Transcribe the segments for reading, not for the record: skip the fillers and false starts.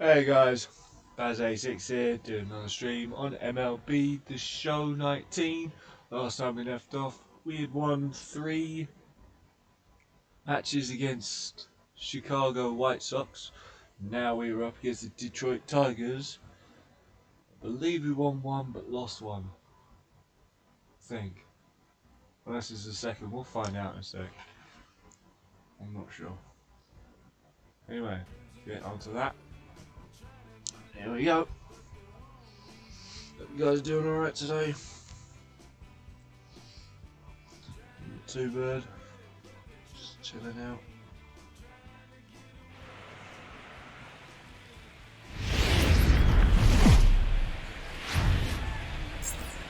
Hey guys, Baz86 here, doing another stream on MLB The Show 19. Last time we left off, we had won 3 matches against Chicago White Sox. Now we were up against the Detroit Tigers. I believe we won 1 but lost 1. I think. Unless it's the second, we'll find out in a sec. I'm not sure. Anyway, get onto that. Here we go. Hope you guys are doing alright today. Not too bad. Just chilling out.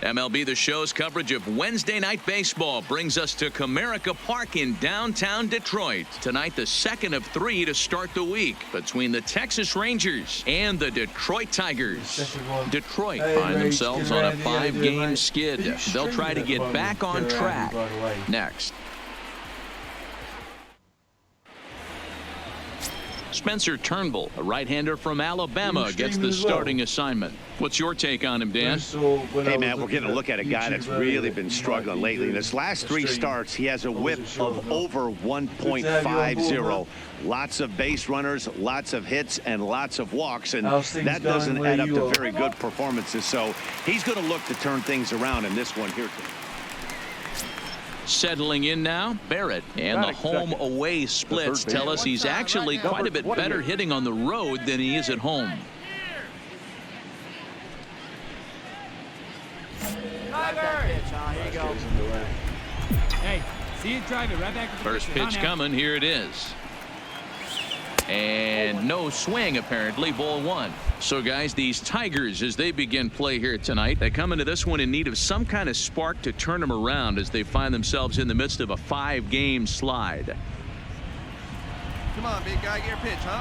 MLB The Show's coverage of Wednesday Night Baseball brings us to Comerica Park in downtown Detroit. Tonight, the second of 3 to start the week between the Texas Rangers and the Detroit Tigers. Detroit find themselves on a 5-game skid. They'll try to get back on track next. Spencer Turnbull, a right-hander from Alabama, gets the starting assignment. What's your take on him, Dan? Hey, man, we're getting a look at a guy that's really been struggling lately. In his last 3 starts, he has a whip of over 1.50. Lots of base runners, lots of hits, and lots of walks, and that doesn't add up to very good performances. So he's going to look to turn things around in this one here today. Settling in now, Barrett, and the home-away splits tell us he's actually quite a bit better hitting on the road than he is at home. Hey, see you drive it right back to the First pitch coming, here it is. And no swing, apparently, ball 1. So, guys, these Tigers, as they begin play here tonight, they come into this one in need of some kind of spark to turn them around as they find themselves in the midst of a 5-game slide. Come on, big guy, get your pitch, huh?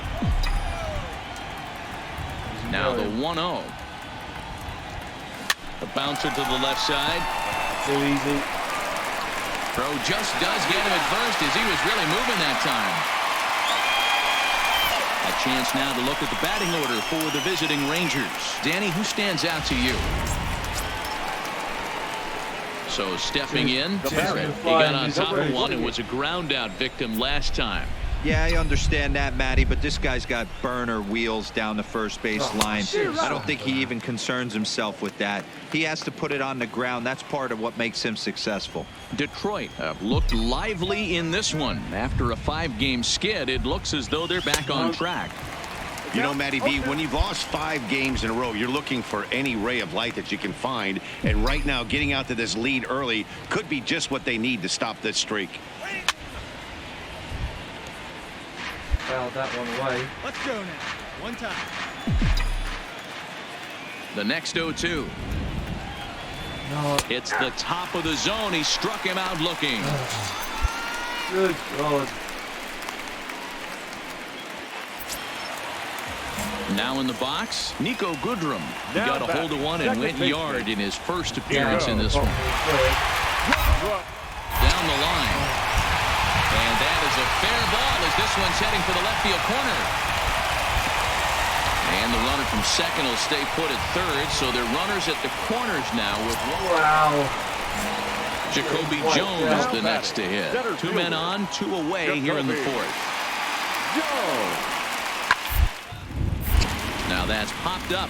Now the 1-0. The bouncer to the left side. Too easy. Throw just does get him at first as he was really moving that time. A chance now to look at the batting order for the visiting Rangers. Danny, who stands out to you? So stepping in, Barrett. He got on top of one and was a ground out victim last time. Yeah, I understand that, Matty, but this guy's got burner wheels down the first base line. I don't think he even concerns himself with that. He has to put it on the ground. That's part of what makes him successful. Detroit looked lively in this one. After a 5-game skid, it looks as though they're back on track. You know, Matty B, when you've lost 5 games in a row, you're looking for any ray of light that you can find. And right now, getting out to this lead early could be just what they need to stop this streak. Fouled that one away. Let's go now. One time. The next 0-2. No. It's the top of the zone. He struck him out looking. Good God. Now in the box, Nico Goodrum. He got a hold of one and went yard in his first appearance in this one. Down the line. And that is a fair ball as this one's heading for the left field corner. And the runner from second will stay put at third, so they're runners at the corners now with one. Wow. Jacoby Jones the next to hit. 2 men on, 2 away here in the 4th. Now that's popped up.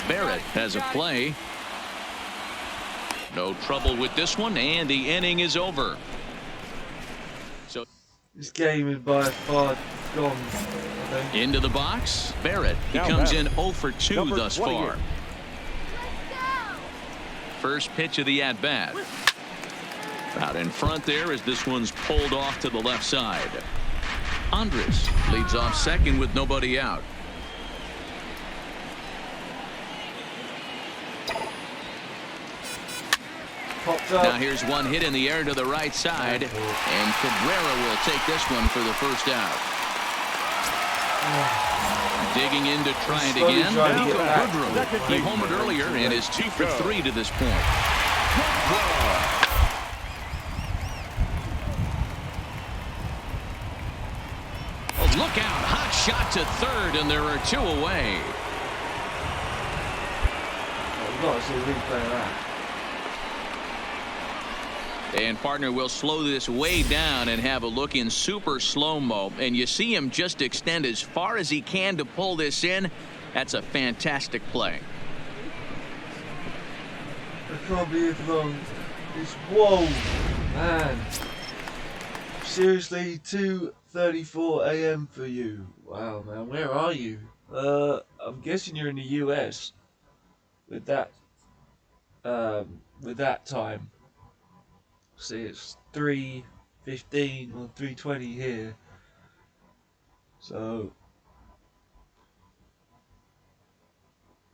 Barrett has a play. No trouble with this one, and the inning is over. So This game is by far gone. into the box, Barrett. He comes in 0 for 2 thus far. First pitch of the at-bat. Out in front there as this one's pulled off to the left side. Andres leads off second with nobody out. Now here's one hit in the air to the right side, and Cabrera will take this one for the first out. Digging in to try it again. Nico Goodrum. He homered earlier and is 2 for 3 to this point. Look out. Hot shot to third, and there are 2 away. We've got to see a replay of that. And partner will slow this way down and have a look in super slow-mo. And you see him just extend as far as he can to pull this in. That's a fantastic play. I can't be as long. It's whoa, man. Seriously, 2:34 a.m. for you. Wow, man, where are you? I'm guessing you're in the US with that time. See, it's 3:15 or 3:20 here. So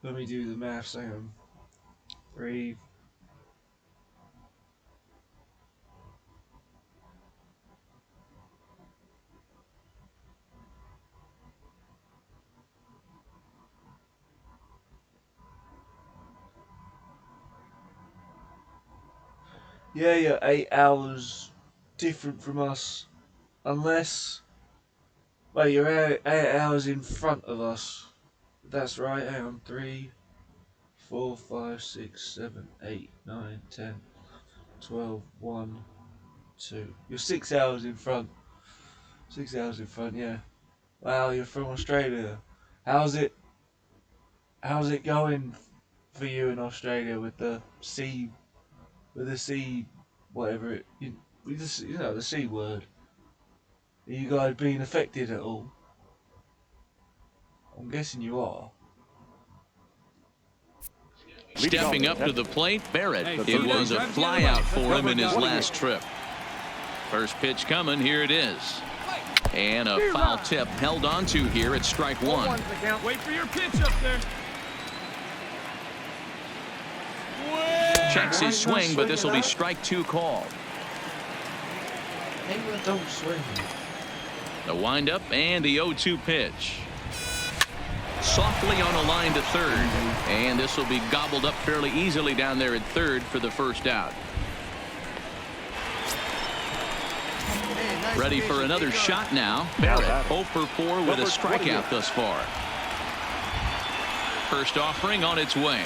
let me do the maths. Hang on. 3. Yeah, you're 8 hours different from us. Unless, well, you're 8 hours in front of us. That's right, hang on. 3, 4, 5, 6, 7, 8, 9, 10, 12, 1, 2. You're 6 hours in front. 6 hours in front, yeah. Wow, you're from Australia. How's it going for you in Australia with the C, whatever it, the C word? Are you guys being affected at all? I'm guessing you are. Stepping up to the plate, Barrett. Hey, It was a flyout for him in his last trip. First pitch coming. Here it is. And a foul tip held onto here at strike 1. Wait for your pitch up there. Checks his swing, but this will be strike 2 called. England don't swing. The windup and the 0-2 pitch. Softly on a line to third. And this will be gobbled up fairly easily down there at third for the first out. Ready for another shot now. Barrett 0 for 4 with a strikeout thus far. First offering on its way.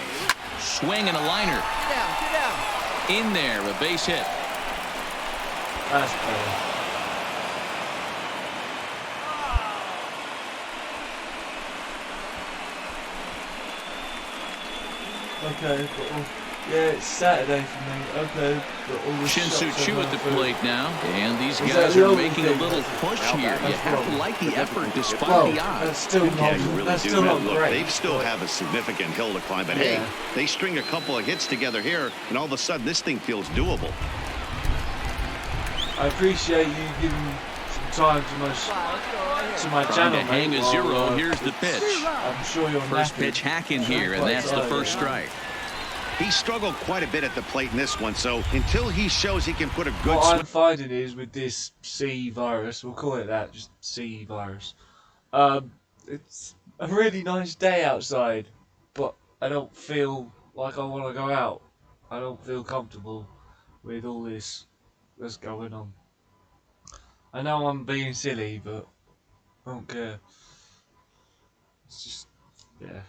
Swing and a liner. Get down. In there, a base hit. That's better. Okay, yeah, it's Saturday for me. Okay, got all the Shin-Soo shots Choo on at the my food. plate now, and these Is guys that the are only making a thing? little push here. You have to like the effort despite Well, the that's odds. still Yeah, not, you really that's do, still man. not Look, great. they still have a significant hill to climb, but hey, Yeah. they string a couple of hits together here, and all of a sudden this thing feels doable. I appreciate you giving some time to my Trying channel, to hang mate, a while, 0. Here's the pitch. I'm sure you're First knackered. pitch hacking here, and that's the first strike. He struggled quite a bit at the plate in this one, so until he shows he can put a good What swing. I'm finding is with this C virus, we'll call it that, just C virus. It's a really nice day outside, but I don't feel like I want to go out. I don't feel comfortable with all this that's going on. I know I'm being silly, but I don't care. It's just, yeah.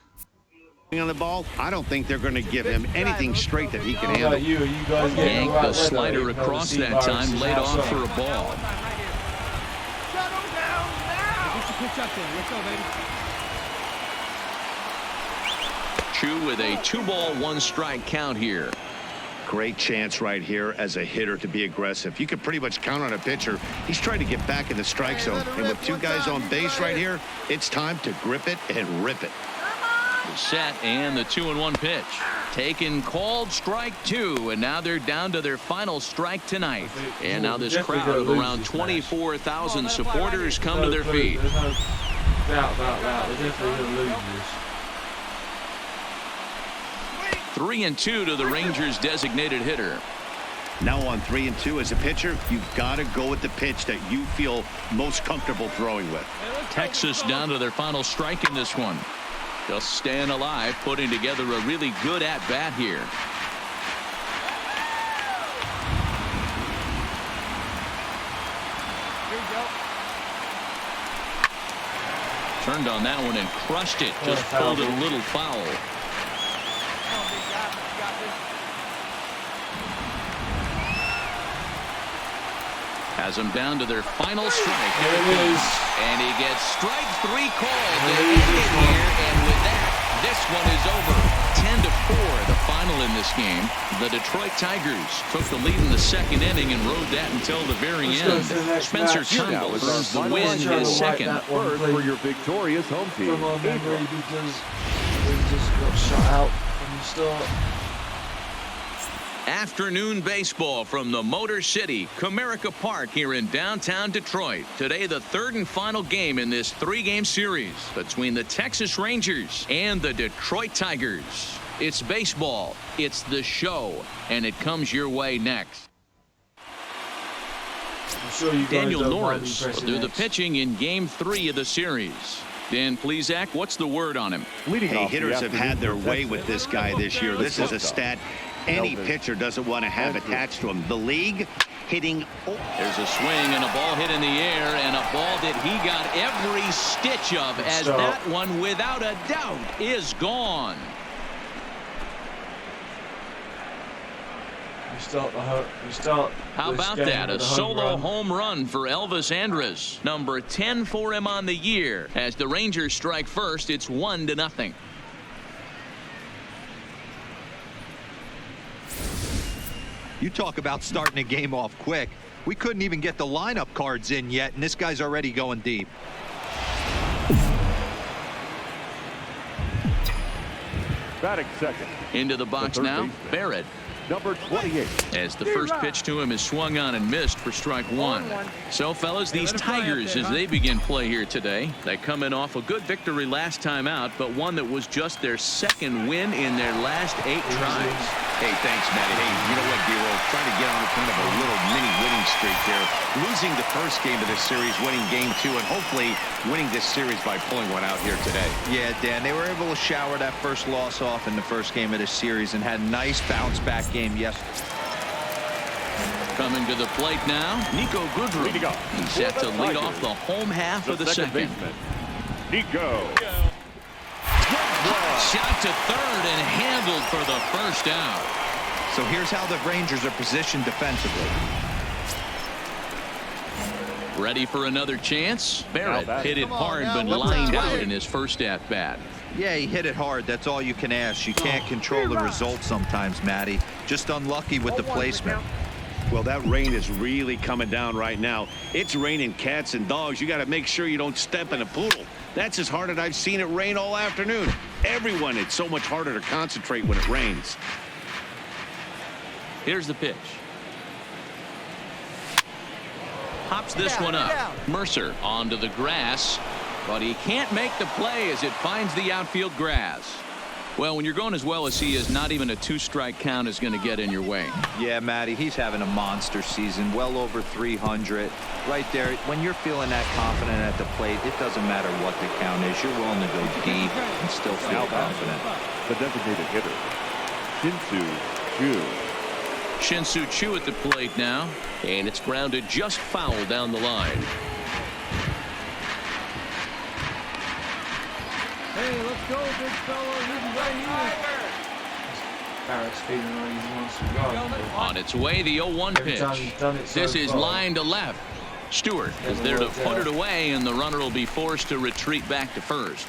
on the ball, I don't think they're going to give him anything straight that he can How handle. about you? Are you guys getting Yanked right the weather, slider even though the across C that virus time, is laid off outside? for a ball. Shut him down now. Get your pitch up there. Let's go, baby. Chu with a 2-ball, 1-strike count here. Great chance right here as a hitter to be aggressive. You can pretty much count on a pitcher. He's trying to get back in the strike zone. And with 2 guys on base right here, it's time to grip it and rip it. The set and the 2-1 pitch. Taken, called, strike 2, and now they're down to their final strike tonight. And now this crowd of around 24,000 supporters come to their feet. There's no doubt about that. They're definitely going to lose this. 3-2 to the Rangers' designated hitter. Now on 3-2 as a pitcher, you've got to go with the pitch that you feel most comfortable throwing with. Texas down to their final strike in this one. Just staying alive, putting together a really good at-bat here. Here you go. turned on that one and crushed it. Just pulled it a little foul. Has them down to their final strike. There it is. And he gets strike 3 called to end it here. And with that, this one is over. 10-4, the final in this game. The Detroit Tigers took the lead in the second inning and rode that until the very end. Spencer Turnbull earns the win, his second. First for your victorious home team. Come on, MLB, because we just got shut out from the start. Afternoon baseball from the Motor City, Comerica Park here in downtown Detroit. Today, the third and final game in this 3-game series between the Texas Rangers and the Detroit Tigers. It's baseball, it's the show, and it comes your way next. I'm sure you guys Daniel don't mind me Norris pressing will do the X. pitching in Game 3 of the series. Dan Plesac, what's the word on him? Hey, hitters have had their way with this guy this year. This is a stat any pitcher doesn't want to have attached to him. The league hitting. There's a swing and a ball hit in the air, and a ball that he got every stitch of, as that one, without a doubt, is gone. How about that? A solo home run for Elvis Andrus. Number 10 for him on the year. As the Rangers strike first, it's 1-0. You talk about starting a game off quick. We couldn't even get the lineup cards in yet, and this guy's already going deep. Batting second. Into the box now, Barrett. Number 28. As the first pitch to him is swung on and missed for strike 1. So, fellas, these Tigers, as they begin play here today, they come in off a good victory last time out, but one that was just their second win in their last 8 tries. Hey, thanks, Matty. Hey, you know what, D-Roll? Trying to get on kind of a little mini winning streak here. Losing the first game of this series, winning game 2, and hopefully winning this series by pulling one out here today. Yeah, Dan, they were able to shower that first loss off in the first game of this series and had a nice bounce-back game yesterday. Coming to the plate now, Nico Goodrum. He's set to lead off the home half of the second. Baseman, Nico. Shot to third and handled for the first out. So here's how the Rangers are positioned defensively. Ready for another chance? Barrett hit it hard now, but let's lined go. out in his first at-bat. Yeah, he hit it hard. That's all you can ask. You can't control the result sometimes, Matty. Just unlucky with the placement. Well, that rain is really coming down right now. It's raining cats and dogs. You got to make sure you don't step in a poodle. That's as hard as I've seen it rain all afternoon. Everyone, it's so much harder to concentrate when it rains. Here's the pitch. Pops this one up. Mercer onto the grass, but he can't make the play as it finds the outfield grass. Well, when you're going as well as he is, not even a 2-strike count is going to get in your way. Yeah, Matty, he's having a monster season, well over 300. Right there, when you're feeling that confident at the plate, it doesn't matter what the count is. You're willing to go deep and still feel confident. The designated hitter, Shin-Soo Choo. Shin-Soo Choo at the plate now, and it's grounded just foul down the line. Hey, let's go, big fella. He's right here. Barrett's feeling like he wants to go. On its way, the 0-1 Every time he's pitch. done it so This is far. line to left. Stewart is there to worked put out. it away, and the runner will be forced to retreat back to first.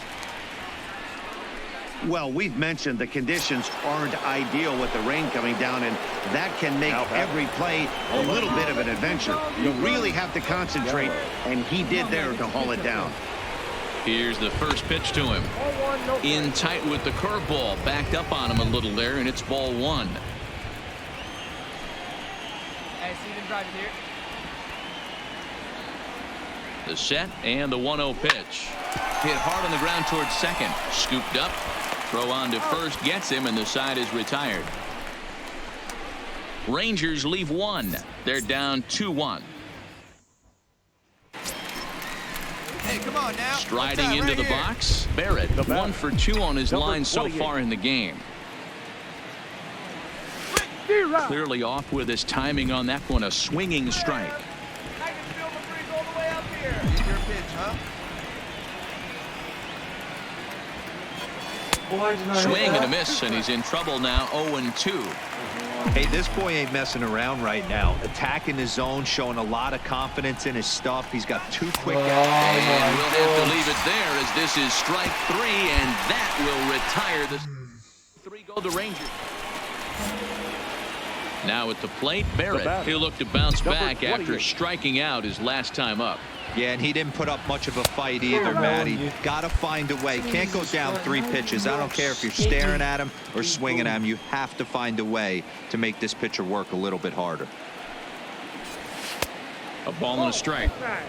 Well, we've mentioned the conditions aren't ideal with the rain coming down, and that can make every play a little bit of an adventure. You really have to concentrate, and he did there to haul it down. Here's the first pitch to him. In tight with the curveball, backed up on him a little there, and it's ball 1. Hey, see them driving here. The set and the 1-0 pitch. Hit hard on the ground towards second. Scooped up. Throw on to first gets him, and the side is retired. Rangers leave 1. They're down 2-1. Hey, come on now. Striding into the box, Barrett 1 for 2 on his line so far in the game. Clearly off with his timing on that one, a swinging strike. I can feel the breeze all the way up here. Your pitch, huh? Why did I hit Swing and a that? miss, and he's in trouble now. 0-2. Hey, this boy ain't messing around right now. Attacking the zone, showing a lot of confidence in his stuff. He's got 2 quick And we'll have to leave it there as this is strike 3, and that will retire the 3 go the Rangers. Now at the plate, Barrett. He'll look to bounce back after striking out his last time up. Yeah, and he didn't put up much of a fight either, Matty. Got to find a way. Can't go down 3 pitches. I don't care if you're staring at him or swinging at him. You have to find a way to make this pitcher work a little bit harder. A ball and a strike. Hey,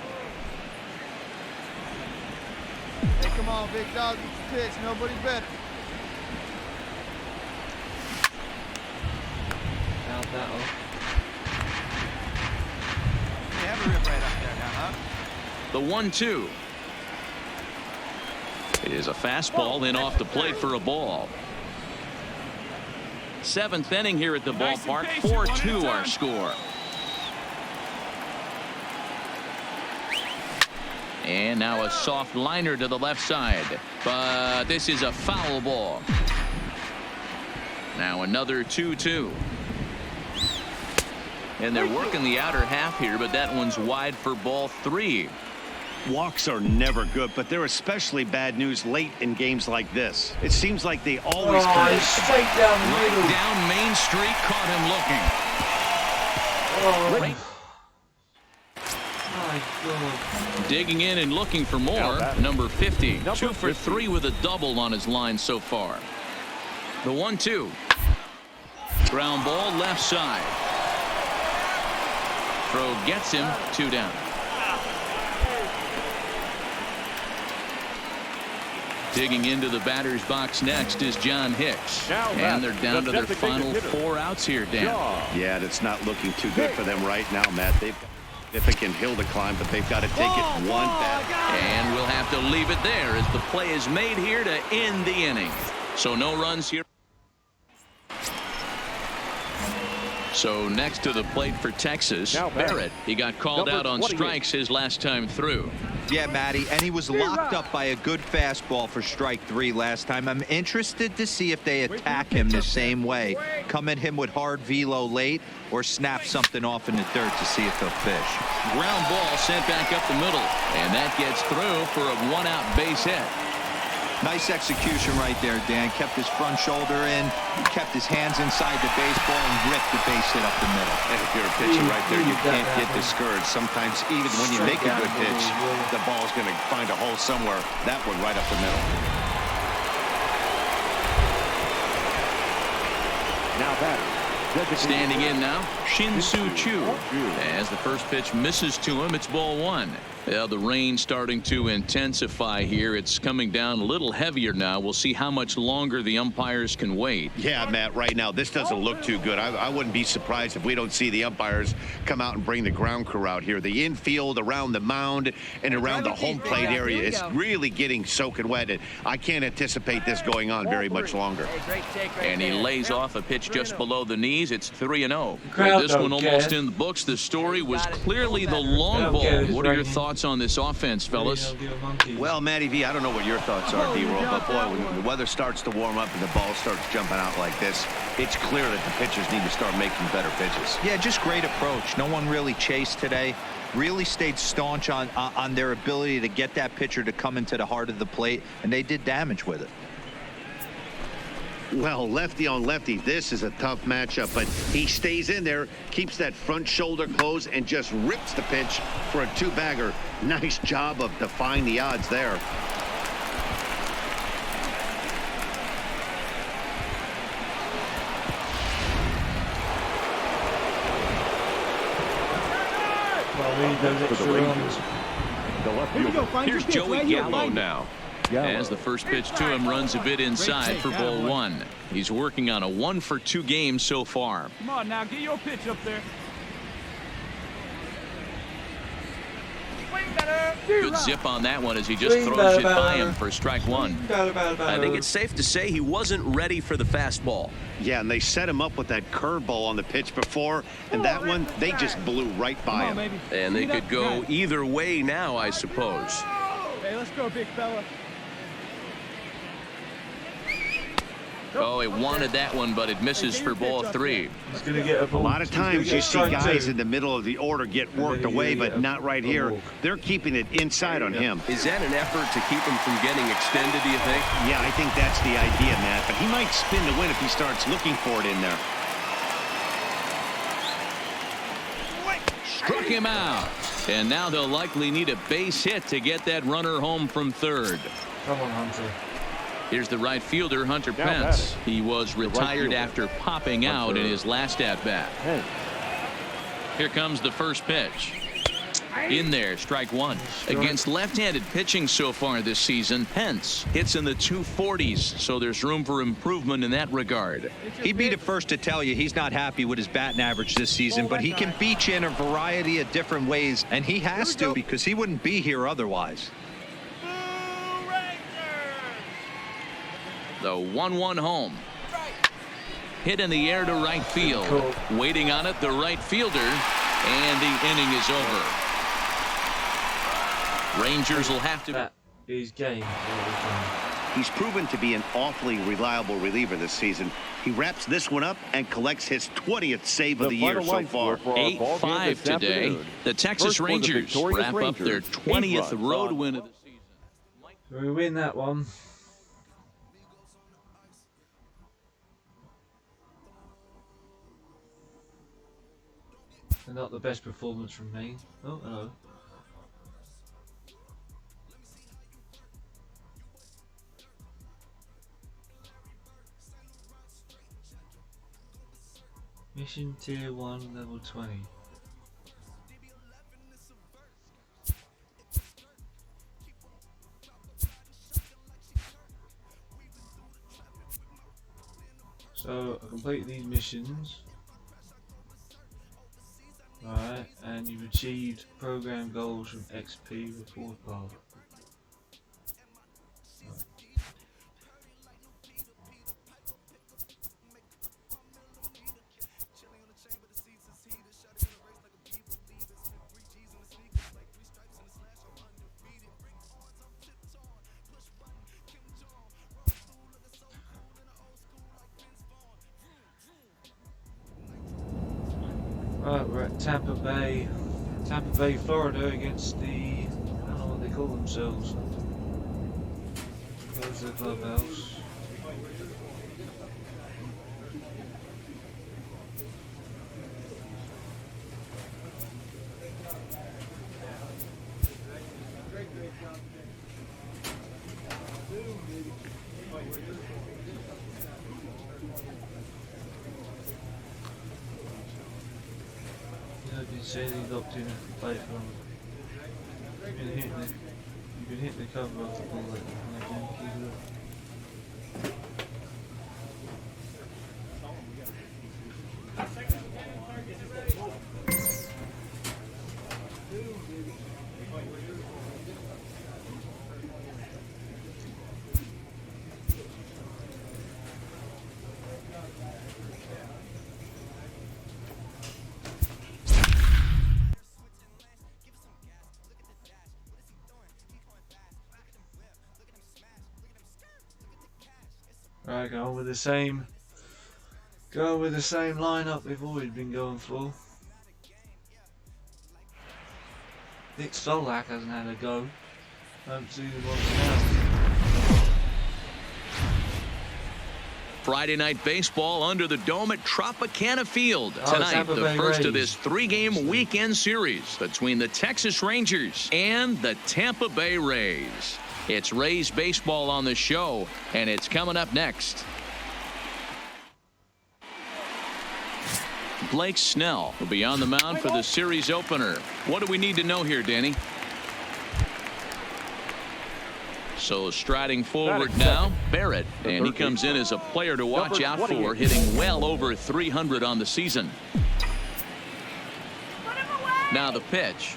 come on, big dog. Get your pitch. Nobody better. Count that off. You have a rip right up there now, huh? The 1-2. It is a fastball in off the plate for a ball. 7th inning here at the ballpark. 4-2 our score. And now a soft liner to the left side. But this is a foul ball. Now another 2-2. And they're working the outer half here, but that one's wide for ball 3. Walks are never good, but they're especially bad news late in games like this. It seems like they always come Oh, straight down the middle. Down Main Street, caught him looking. My God. Digging in and looking for more. Number 50. 2 for 3 with a double on his line so far. The 1-2. Ground ball left side. Throw gets him. 2 down. Digging into the batter's box next is John Hicks. And they're down to their final 4 outs here, Dan. Yeah, that's not looking too good for them right now, Matt. They've got a significant hill to climb, but they've got to take it one batter. And we'll have to leave it there as the play is made here to end the inning. So no runs here. So next to the plate for Texas, Barrett. He got called out on strikes his last time through. Yeah, Matty, and he was locked up by a good fastball for strike 3 last time. I'm interested to see if they attack him the same way. Come at him with hard velo late or snap something off in the dirt to see if he'll fish. Ground ball sent back up the middle, and that gets through for a 1-out base hit. Nice execution right there, Dan. Kept his front shoulder in, kept his hands inside the baseball, and ripped the base hit up the middle. And if you're a pitcher right there, you can't get discouraged. Sometimes even when you make a good pitch, the ball's going to find a hole somewhere. That one right up the middle. Now batter. Standing in now, Shin-Soo Choo. As the first pitch misses to him, it's ball 1. Well, the rain starting to intensify here. It's coming down a little heavier now. We'll see how much longer the umpires can wait. Yeah, Matt, right now, this doesn't look too good. I wouldn't be surprised if we don't see the umpires come out and bring the ground crew out here. The infield, around the mound, and around the home plate area is really getting soaking wet. And I can't anticipate this going on very much longer. And he lays off a pitch just below the knees. It's 3-0. Crowd This one don't almost care. in the books. The story was clearly the long ball. What are your thoughts on this offense, fellas? Well, Matty V, I don't know what your thoughts are, D-Roll, but boy, when the weather starts to warm up and the ball starts jumping out like this, it's clear that the pitchers need to start making better pitches. Yeah, just great approach. No one really chased today. Really stayed staunch on their ability to get that pitcher to come into the heart of the plate, and they did damage with it. Well, lefty on lefty, this is a tough matchup, but he stays in there, keeps that front shoulder closed, and just rips the pitch for a 2-bagger. Nice job of defying the odds there. Well, we need those For the extra Rangers. runs. The left fielder. Here's Joey Gallo now. As the first pitch to him runs a bit inside for ball 1. He's working on a 1-for-2 game so far. Come on now, get your pitch up there. Good zip on that one as he just Swing, throws it batter, by batter. him for strike 1. I think it's safe to say he wasn't ready for the fastball. Yeah, and they set him up with that curveball on the pitch before, and that one, they just blew right by him. Baby. And they Speed could up. go Right. either way now, I suppose. Hey, let's go, big fella. Oh, it wanted that one, but it misses for ball 3. He's going to get a A ball. lot of times you see strike guys 2. in the middle of the order get worked then away, you but get not right a here. walk. They're keeping it inside on him. Is that an effort to keep him from getting extended, do you think? Yeah, I think that's the idea, Matt. But he might spin to win if he starts looking for it in there. Struck him out. And now they'll likely need a base hit to get that runner home from third. Come on, Hunter. Here's the right fielder, Hunter Now Pence. batting. He was right retired fielder, after popping out in his last at-bat. Pence. Here comes the first pitch. In there, strike 1. Against left-handed pitching so far this season, Pence hits in the 240s, so there's room for improvement in that regard. He'd be the first to tell you he's not happy with his batting average this season, but he can beat you in a variety of different ways, and he has to because he wouldn't be here otherwise. The 1-1 home. Hit in the air to right field. Cool. Waiting on it, the right fielder, and the inning is over. Rangers will have to... That is game. He's proven to be an awfully reliable reliever this season. He wraps this one up and collects his 20th save of the year so far. 8-5 today. The Texas Rangers wrap up their 20th road win of the season. So we win that one. And not the best performance from me. Oh, hello. Mission Tier 1, Level 20. So I complete these missions. Alright, and you've achieved program goals from XP report card. Right, we're at Tampa Bay, Florida against the, I don't know what they call themselves. There's the clubhouse. I've been saying he's locked in at the plate from. You've been hitting the cover off the ball like that. Keep it up. Alright, going with the same lineup we've always been going for. Nick Stolak hasn't had a go. I haven't seen him on now. Friday night baseball under the dome at Tropicana Field. Oh, Tonight, Tampa the Bay first of Rays. this 3-game weekend series between the Texas Rangers and the Tampa Bay Rays. It's Rays baseball on the show, and it's coming up next. Blake Snell will be on the mound for the series opener. What do we need to know here, Danny? So striding forward now, Barrett, and he comes in as a player to watch out for, hitting well over 300 on the season. Now the pitch.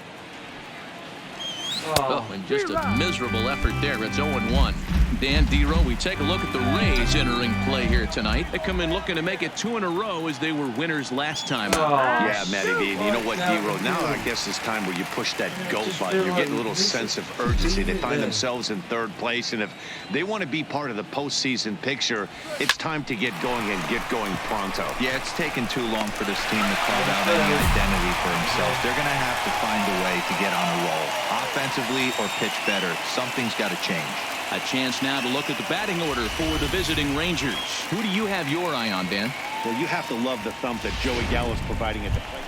Oh, and just a miserable effort there. It's 0-1. Dan Dero, we take a look at the Rays entering play here tonight. They come in looking to make it 2 in a row as they were winners last time out. Yeah, Matty V. You know what, D-Row? Now I guess it's time where you push that go button. You're getting a little sense of urgency. They find themselves in third place, and if they want to be part of the postseason picture, it's time to get going and get going pronto. Yeah, it's taken too long for this team to carve out any identity for themselves. They're going to have to find a way to get on a roll, offensively or pitch better. Something's got to change. A chance now to look at the batting order for the visiting Rangers. Who do you have your eye on, Dan? Well, you have to love the thump that Joey Gallo's providing at the plate.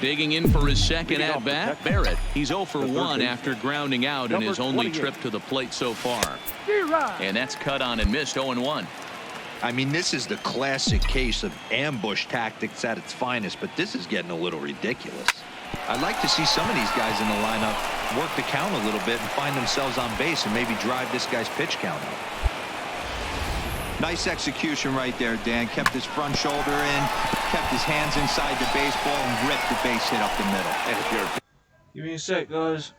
Digging in for his second at-bat, Barrett. He's 0 for 1 after grounding out in his only trip to the plate so far. And that's cut on and missed 0-1. I mean, this is the classic case of ambush tactics at its finest, but this is getting a little ridiculous. I'd like to see some of these guys in the lineup work the count a little bit and find themselves on base and maybe drive this guy's pitch count up. Nice execution right there, Dan. Kept his front shoulder in, kept his hands inside the baseball, and ripped the base hit up the middle. And if you're... Give me a sec, guys.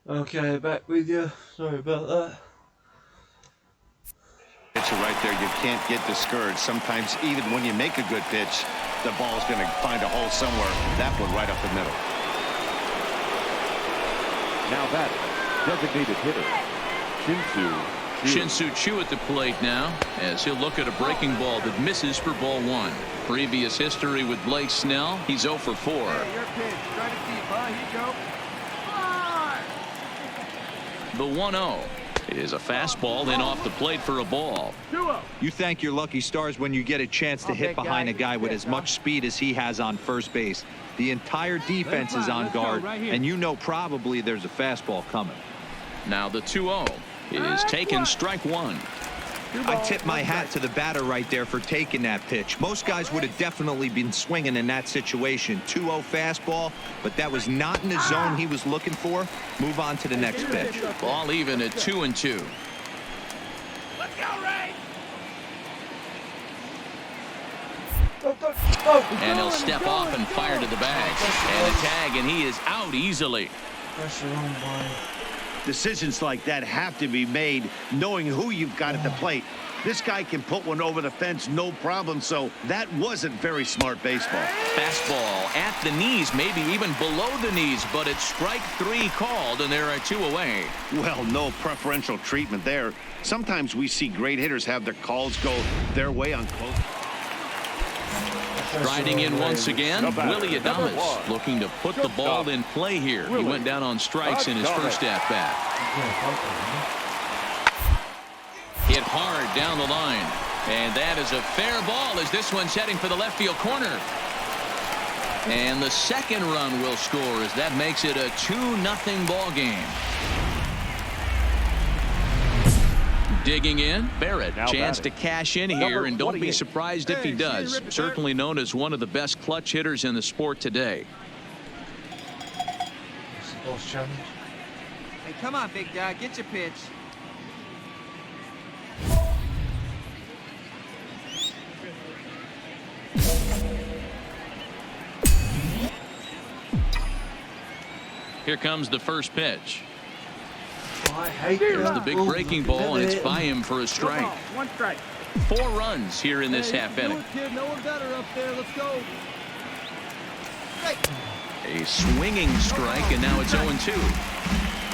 Okay, back with you. Sorry about that. Pitcher right there, you can't get discouraged. Sometimes even when you make a good pitch, the ball's going to find a hole somewhere. That one right up the middle. Now that designated hitter, Shin-Soo Choo at the plate now as he'll look at a breaking ball that misses for ball 1. Previous history with Blake Snell, he's 0 for 4. Hey, your pitch. Try to keep, huh? Here you go. The 1-0 is a fastball in off the plate for a ball. You thank your lucky stars when you get a chance to hit behind a guy with as much speed as he has on first base. The entire defense is on guard, and you know probably there's a fastball coming. Now the 2-0 is taken, strike 1. I tip my hat to the batter right there for taking that pitch. Most guys would have definitely been swinging in that situation. 2-0 fastball, but that was not in the zone he was looking for. Move on to the next pitch. Ball even at 2-2. Let's go, Ray! And he'll step off and fire to the bag. And a tag, and he is out easily. Pressure on by. Decisions like that have to be made knowing who you've got at the plate. This guy can put one over the fence, no problem. So that wasn't very smart baseball. Fastball at the knees, maybe even below the knees, but it's strike 3 called, and there are 2 away. Well, no preferential treatment there. Sometimes we see great hitters have their calls go their way on close. Striding in once again, Willie Adames looking to put the ball in play here. He went down on strikes in his first at-bat. Hit hard down the line. And that is a fair ball as this one's heading for the left field corner. And the second run will score as that makes it a 2-0 ball game. Digging in, Barrett, chance to cash in here, and don't be surprised if he does. Certainly known as one of the best clutch hitters in the sport today. Hey, come on, big guy. Get your pitch. Here comes the first pitch. I hate There's the big breaking ball, and it's by him for a strike. 1 strike. 4 runs here in this half inning. Kid, no one better up there. Let's go. A swinging strike, and now it's 0-2.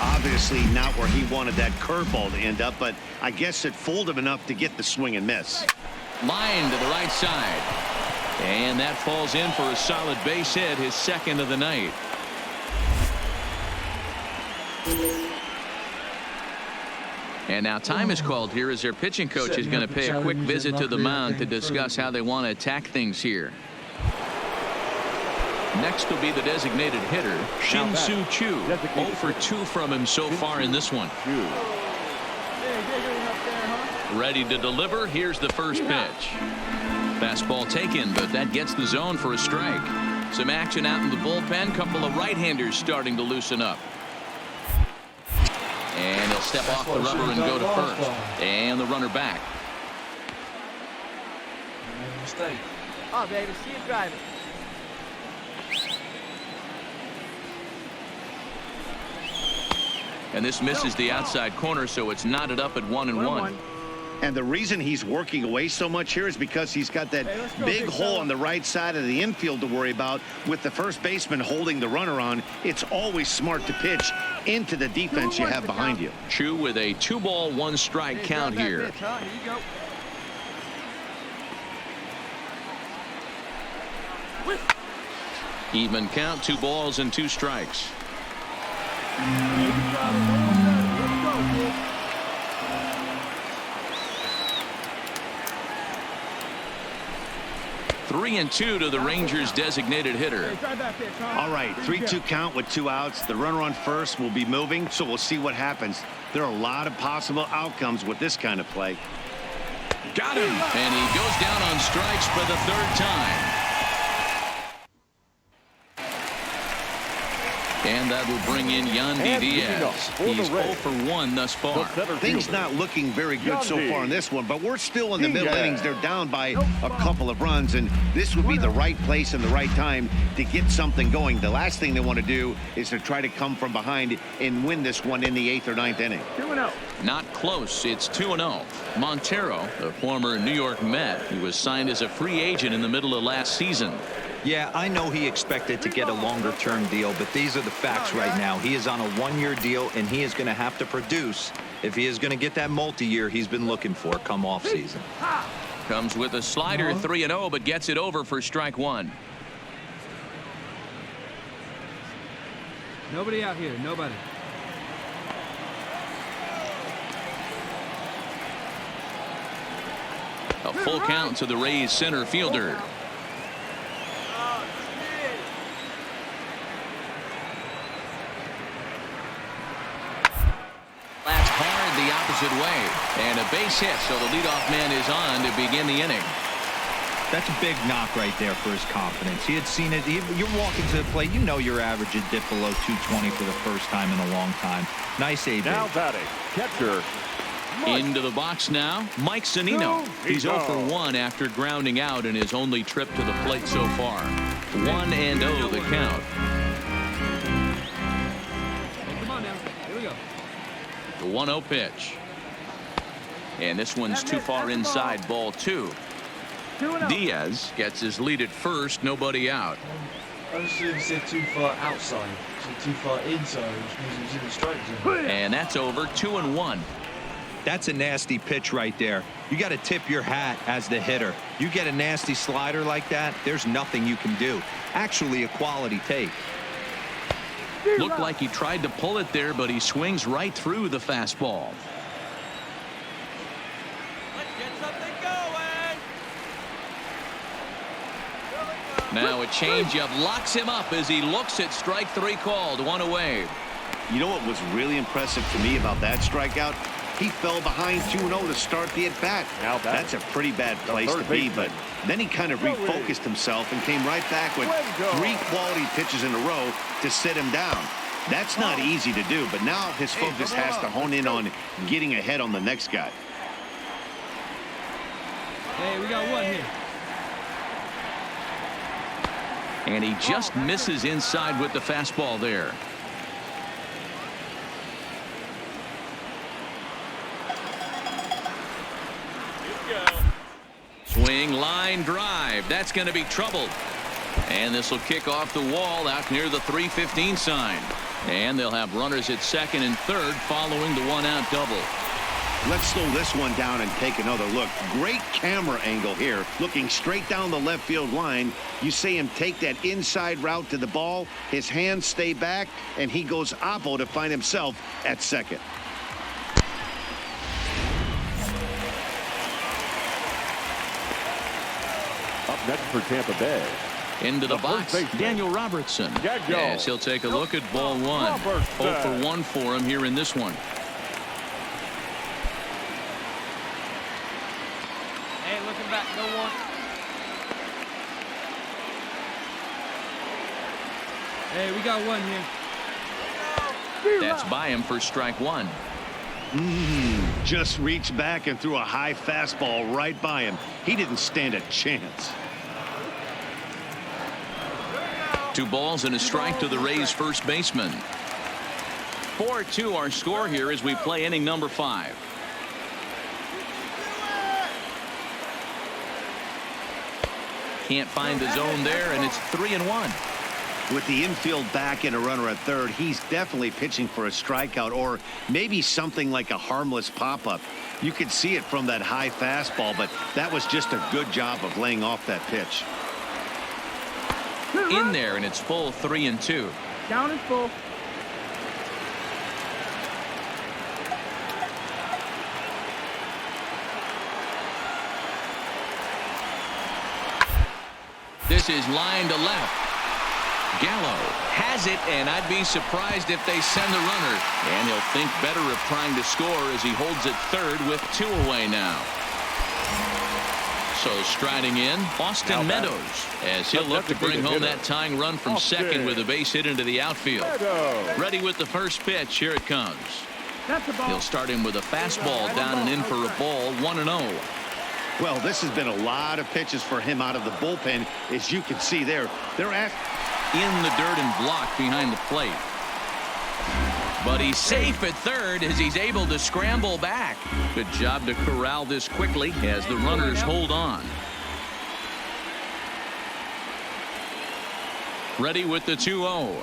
Obviously not where he wanted that curveball to end up, but I guess it fooled him enough to get the swing and miss. Line to the right side. And that falls in for a solid base hit, his second of the night. And now time is called here as their pitching coach is going to pay a quick visit to the mound to discuss how they want to attack things here. Next will be the designated hitter, Shin-Soo Choo. 0 for 2 from him so far in this one. Ready to deliver. Here's the first pitch. Fastball taken, but that gets the zone for a strike. Some action out in the bullpen. Couple of right-handers starting to loosen up. And he'll step off the rubber and go to first. And the runner back. Mistake. Oh, baby, see you driving. And this misses the outside corner, so it's knotted up at 1-1. And the reason he's working away so much here is because he's got that big hole on the right side of the infield to worry about. With the first baseman holding the runner on, it's always smart to pitch into the defense you have behind you. Choo with a 2-ball, 1-strike count here. Pitch, huh? Here you go. Even count, 2 balls and 2 strikes. 3-2 to the Rangers designated hitter. All right, 3-2 count with 2 outs. The runner on first will be moving, so we'll see what happens. There are a lot of possible outcomes with this kind of play. Got him. And he goes down on strikes for the 3rd time. And that will bring in Yandy Diaz. He's 0 for 1 thus far. Things not looking very good so far in this one, but we're still in the middle innings. They're down by a couple of runs, and this would be the right place and the right time to get something going. The last thing they want to do is to try to come from behind and win this one in the 8th or 9th inning. 2-0. Not close. It's 2-0. Montero, the former New York Met, he was signed as a free agent in the middle of last season. Yeah, I know he expected to get a longer-term deal, but these are the facts right now. He is on a one-year deal, and he is going to have to produce if he is going to get that multi-year he's been looking for come off season. Comes with a slider, 3-0, but gets it over for strike one. Nobody out here. Nobody. A full count to the Rays center fielder. That's hard the opposite way. And a base hit, so the leadoff man is on to begin the inning. That's a big knock right there for his confidence. He had seen it. You're walking to the plate. You know your average had dipped below 220 for the first time in a long time. Nice AB. Now batting, catcher. Into the box now, Mike Zunino. He's 0 for 1 after grounding out in his only trip to the plate so far. 1-0 the count. Come on now. Here we go. The 1-0 pitch. And this one's too far inside, ball 2. Diaz gets his lead at first, nobody out. I assume he said too far outside, so too far inside, which means he was in the strike zone. And that's over, 2-1. That's a nasty pitch right there. You got to tip your hat as the hitter. You get a nasty slider like that, there's nothing you can do. Actually a quality take. Looked like he tried to pull it there, but he swings right through the fastball. Let's get something going. Now a changeup locks him up as he looks at strike 3 called, 1 away. You know what was really impressive to me about that strikeout? He fell behind 2-0 to start the at-bat. That's a pretty bad place to be, but then he kind of refocused himself and came right back with 3 quality pitches in a row to sit him down. That's not easy to do, but now his focus has to hone in on getting ahead on the next guy. Hey, we got one here. And he just misses inside with the fastball there. Swing, line drive. That's going to be trouble. And this will kick off the wall out near the 315 sign. And they'll have runners at second and third following the 1-out double. Let's slow this one down and take another look. Great camera angle here, looking straight down the left field line. You see him take that inside route to the ball. His hands stay back, and he goes oppo to find himself at second. Up next for Tampa Bay. Into the box, Daniel Robertson. Yes, he'll take a look at ball 1. 0 for 1 for him here in this one. Hey, looking back, no one. Hey, we got one here. That's by him for strike 1. Just reached back and threw a high fastball right by him. He didn't stand a chance. 2 balls and a strike to the Rays first baseman. 4-2 our score here as we play inning number 5. Can't find the zone there, and it's 3-1. With the infield back and a runner at third, he's definitely pitching for a strikeout or maybe something like a harmless pop-up. You could see it from that high fastball, but that was just a good job of laying off that pitch. In there, and it's full 3-2. Down and full. This is line to left. Gallo has it, and I'd be surprised if they send the runner. And he'll think better of trying to score as he holds it third with 2 away now. So striding in, Austin Meadows, as he'll look to bring home that tying run from second with a base hit into the outfield. Ready with the first pitch. Here it comes. He'll start him with a fastball down and in for a ball, 1-0. Well, this has been a lot of pitches for him out of the bullpen. As you can see there, they're in the dirt and blocked behind the plate. But he's safe at third as he's able to scramble back. Good job to corral this quickly as the runners hold on. Ready with the 2-0.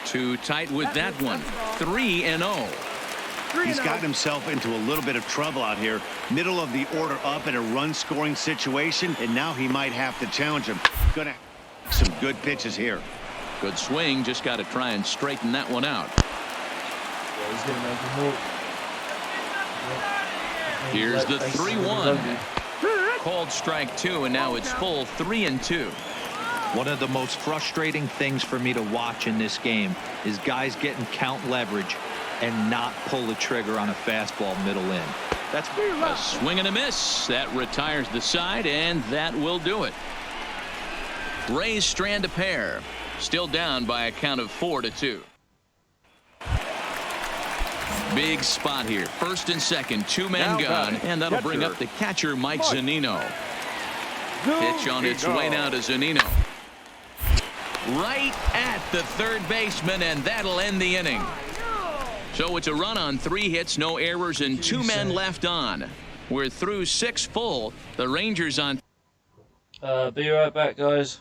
Too tight with that one. 3-0. He's gotten himself into a little bit of trouble out here. Middle of the order up in a run-scoring situation, and now he might have to challenge him. Gonna have some good pitches here. Good swing. Just got to try and straighten that one out. Here's the 3-1. Called strike 2, and now it's full 3-2. One of the most frustrating things for me to watch in this game is guys getting count leverage and not pull the trigger on a fastball middle in. That's a swing and a miss. That retires the side, and that will do it. Rays strand a pair. Still down by a count of 4-2. Big spot here. First and second, two men gone, and that'll bring up the catcher, Mike Zunino. Pitch on its way now to Zunino. Right at the third baseman, and that'll end the inning. So it's a run on 3 hits, no errors, and 2 men left on. We're through 6 full. The Rangers on. Be right back, guys.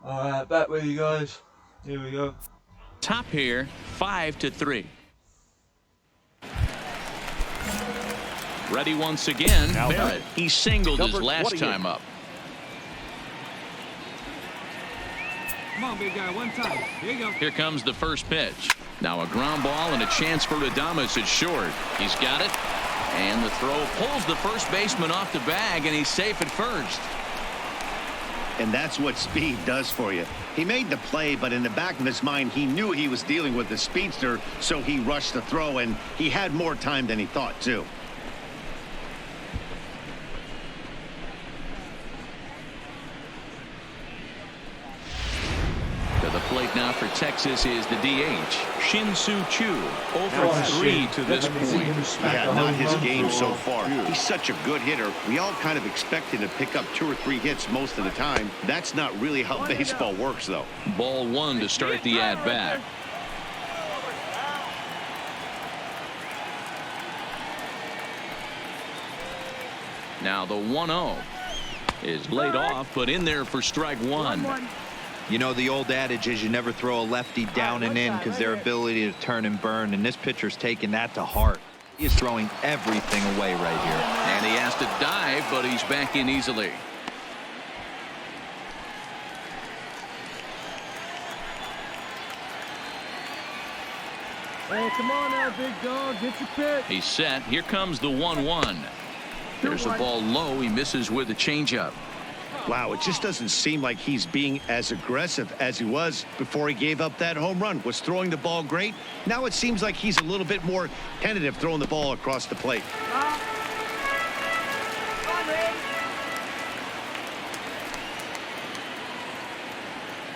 Alright, back with you guys. Here we go. Top here, 5-3. Ready once again, Now Barrett. He singled his Number last 28. time up. Come on, big guy, one time. Here you go. Here comes the first pitch. Now a ground ball and a chance for Adames at short. He's got it. And the throw pulls the first baseman off the bag, and he's safe at first. And that's what speed does for you. He made the play, but in the back of his mind, he knew he was dealing with the speedster, so he rushed the throw, and he had more time than he thought, too. To the plate now for Texas is the DH, Shin-Soo Choo, 0 for 3 to this point. Yeah, not his game so far. He's such a good hitter. We all kind of expect him to pick up 2 or 3 hits most of the time. That's not really how baseball works, though. Ball 1 to start the at-bat. Now the 1-0 is laid off, but in there for strike 1. You know, the old adage is you never throw a lefty down and in because their ability to turn and burn, and this pitcher's taking that to heart. He is throwing everything away right here. And he has to dive, but he's back in easily. Hey, come on now, big dog. Get your pitch. He's set. Here comes the 1-1. There's a ball low. He misses with a changeup. Wow, it just doesn't seem like he's being as aggressive as he was before he gave up that home run. Was throwing the ball great. Now it seems like he's a little bit more tentative throwing the ball across the plate.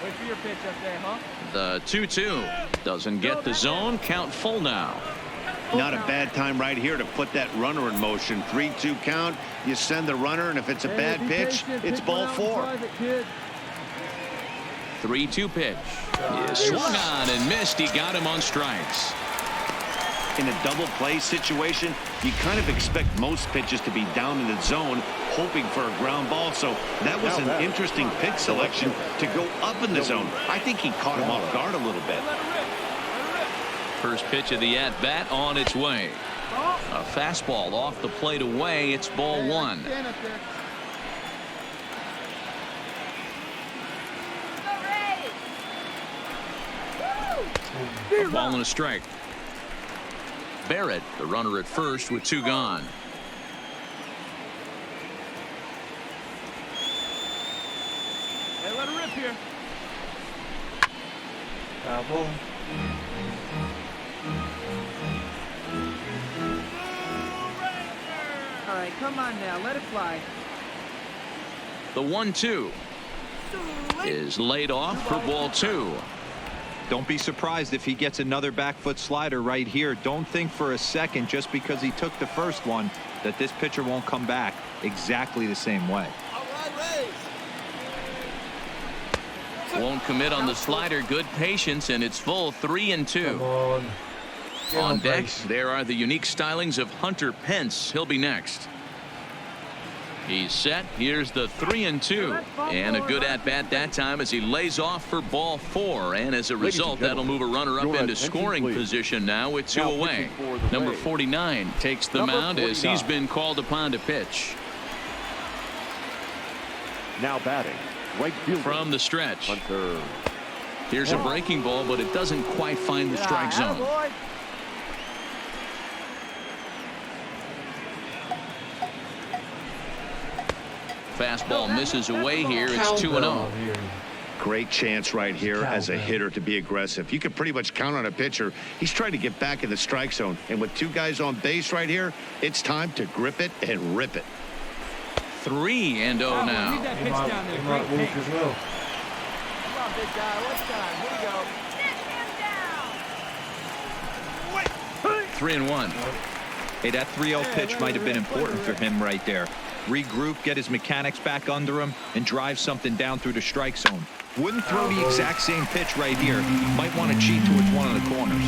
Wait for your pitch up there, huh? The 2-2 doesn't get the zone. Count full now. Not a bad time right here to put that runner in motion. 3-2 count. You send the runner, and if it's a bad pitch, it's ball 4. 3-2 pitch. Is swung on and missed. He got him on strikes. In a double play situation, you kind of expect most pitches to be down in the zone, hoping for a ground ball. So that was an interesting pitch selection to go up in the zone. I think he caught him off guard a little bit. First pitch of the at-bat on its way. A fastball off the plate away. It's ball 1. A ball and a strike. Barrett, the runner at first with 2 gone. Hey, let her rip here. Ball. All right, come on now. Let it fly. The 1-2 is laid off for ball 2. Don't be surprised if he gets another back foot slider right here. Don't think for a second, just because he took the first one, that this pitcher won't come back exactly the same way. Won't commit on the slider. Good patience, and it's full 3-2. Come on. Get On deck, base. there are the unique stylings of Hunter Pence. He'll be next. He's set. Here's the 3-2. And a good at-bat that time as he lays off for ball 4. And as a result, that'll move a runner up your into attention, scoring please. position now with 2 Now away. pitching for the Number Rays. 49 takes the Number mound as he's 49. been called upon to pitch. Now batting, right fielder. From the stretch. Hunter. Here's a breaking ball, but it doesn't quite find the strike zone. Fastball misses away here. It's 2-0. Great chance right here as a hitter to be aggressive. You can pretty much count on a pitcher. He's trying to get back in the strike zone. And with 2 guys on base right here, it's time to grip it and rip it. 3-0 Leave now. that He pitch might, down there. he Great might walk pitch. as well. Come on, big guy. What's time? Here we go. 3-1. Hey, that 3-0 pitch might have been important for him right there. Regroup, get his mechanics back under him, and drive something down through the strike zone. Wouldn't throw the exact same pitch right here. Might want to cheat towards one of the corners.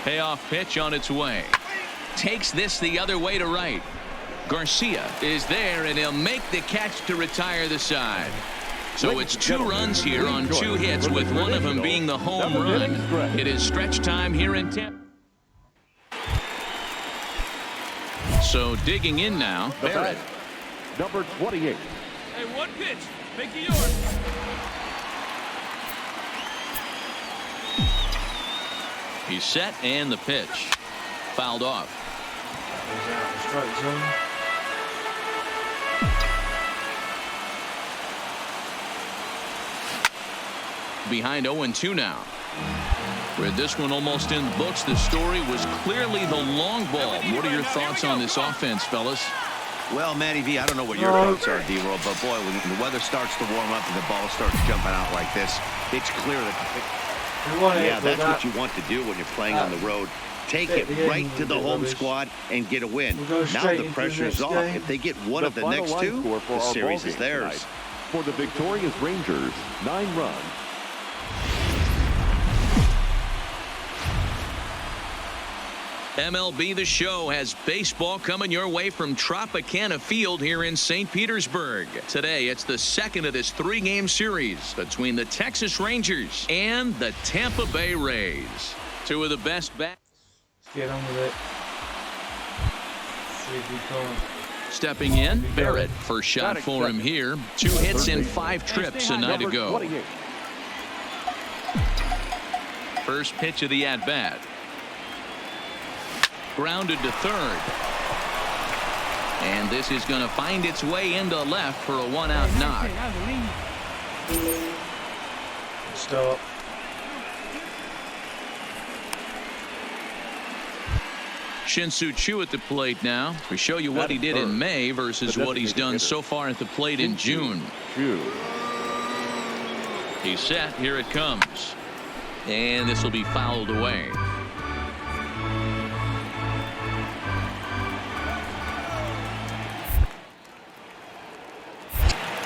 Payoff pitch on its way. Takes this the other way to right. Garcia is there, and he'll make the catch to retire the side. So it's 2 runs here on 2 hits, with one of them being the home run. It is stretch time here in Tampa. So digging in now, Barrett. Number 28. Hey, one pitch. Make it yours. He's set, and the pitch. Fouled off. Goes out the strike zone. Behind 0-2 now. With this one almost in the books, the story was clearly the long ball. What are your thoughts on this offense, fellas? Well, Matty V, I don't know what your thoughts are, D-Roll, but boy, when the weather starts to warm up and the ball starts jumping out like this, it's clear that yeah, that's what you want to do when you're playing on the road. Take it right to the home squad and get a win. Now the pressure is off. If they get one of the next 2, the series is theirs. For the victorious Rangers, 9 runs. MLB The Show has baseball coming your way from Tropicana Field here in St. Petersburg. Today, it's the second of this 3-game series between the Texas Rangers and the Tampa Bay Rays. 2 of the best bats. Get on with it. See if we can't. Stepping in, Barrett. First shot for him here. 2 hits in 5 trips a night ago. First pitch of the at-bat. Grounded to third. And this is going to find its way into left for a 1-out knock. Stop. Shin-Soo Choo at the plate now. We show you what he did in May versus what he's done so far at the plate in June. He's set. Here it comes. And this will be fouled away.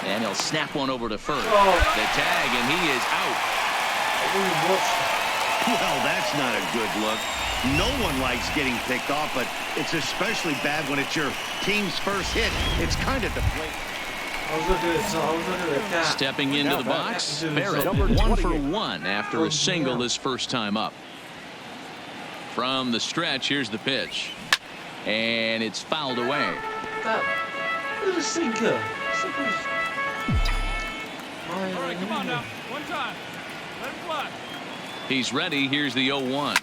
And he'll snap one over to first. The tag, and he is out. Well, that's not a good look. No one likes getting picked off, but it's especially bad when it's your team's first hit. It's kind of deflating. I was looking at the cat. Stepping into the box, Barrett 1 for 1 after a single his first time up. From the stretch, here's the pitch. And it's fouled away. That was a sinker. All right, come on now. One time. Let him fly. He's ready. Here's the 0-1.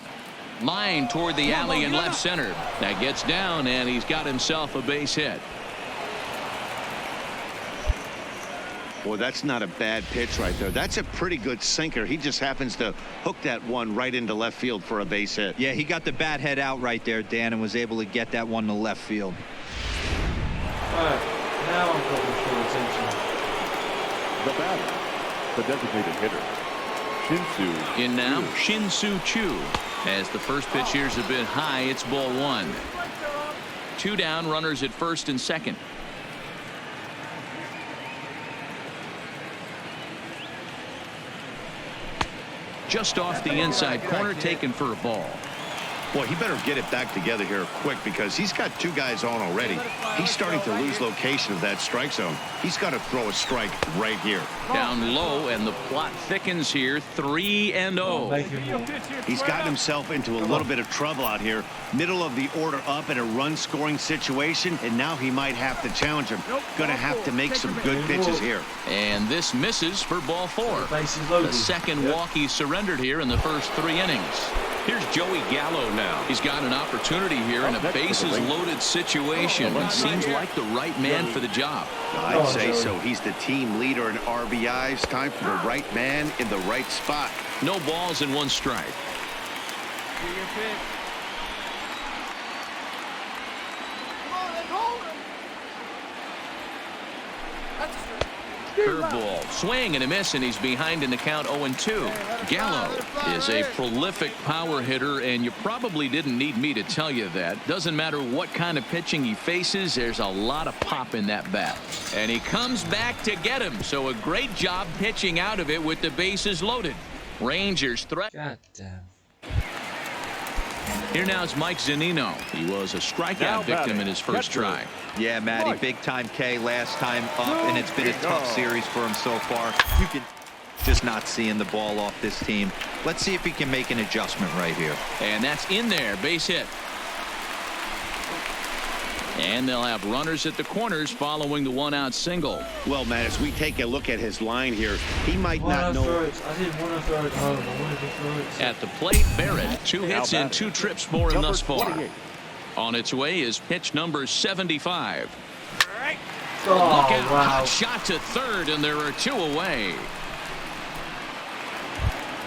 Line toward the alley in left center. That gets down, and he's got himself a base hit. Boy, that's not a bad pitch right there. That's a pretty good sinker. He just happens to hook that one right into left field for a base hit. Yeah, he got the bat head out right there, Dan, and was able to get that one to left field. All right, now I'm got my full attention. The batter, the designated hitter, Shin-Soo. In now, Shin-Soo Choo. As the first pitch here's a bit high, it's ball 1. 2 down, runners at first and second. Just off the inside corner, taken for a ball. Boy, he better get it back together here quick because he's got 2 guys on already. He's starting to lose location of that strike zone. He's got to throw a strike right here. Down low, and the plot thickens here. 3-0. He's gotten himself into a little bit of trouble out here. Middle of the order up in a run-scoring situation, and now he might have to challenge him. Going to have to make some good pitches here. And this misses for ball 4. The second walk he surrendered here in the first 3 innings. Here's Joey Gallo now. He's got an opportunity here in a bases-loaded situation. It seems like the right man for the job. I'd say so. He's the team leader in RBIs. Time for the right man in the right spot. No balls and 1 strike. Get your pitch. Curveball, swing and a miss, and he's behind in the count 0-2. Gallo is a prolific power hitter, and you probably didn't need me to tell you that. Doesn't matter what kind of pitching he faces, there's a lot of pop in that bat. And he comes back to get him, so a great job pitching out of it with the bases loaded. Rangers threat. God damn. Here now is Mike Zunino. He was a strikeout victim in his first try. Yeah, Matty, big time K last time up, and it's been a tough series for him so far. You can just not seeing the ball off this team. Let's see if he can make an adjustment right here. And that's in there, base hit. And they'll have runners at the corners following the one-out single. Well, Matt, as we take a look at his line here, he might not know. I didn't want to throw it home. I wanted to throw it. At the plate, Barrett. 2 hits and 2 trips for him thus far. On its way is pitch number 75. Oh, Look out. wow. Hot shot to third, and there are 2 away.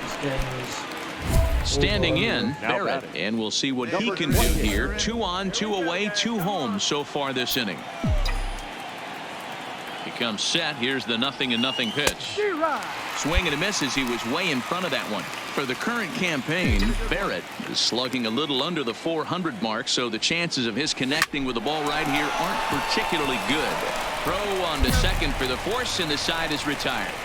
This game is Standing in, Now Barrett, batting. and we'll see what he can do here. 2 on, 2 away, 2 home so far this inning. He comes set. Here's the 0-0 pitch. Swing and a miss as he was way in front of that one. For the current campaign, Barrett is slugging a little under the 400 mark, so the chances of his connecting with the ball right here aren't particularly good. Throw on to second for the force, and the side is retired.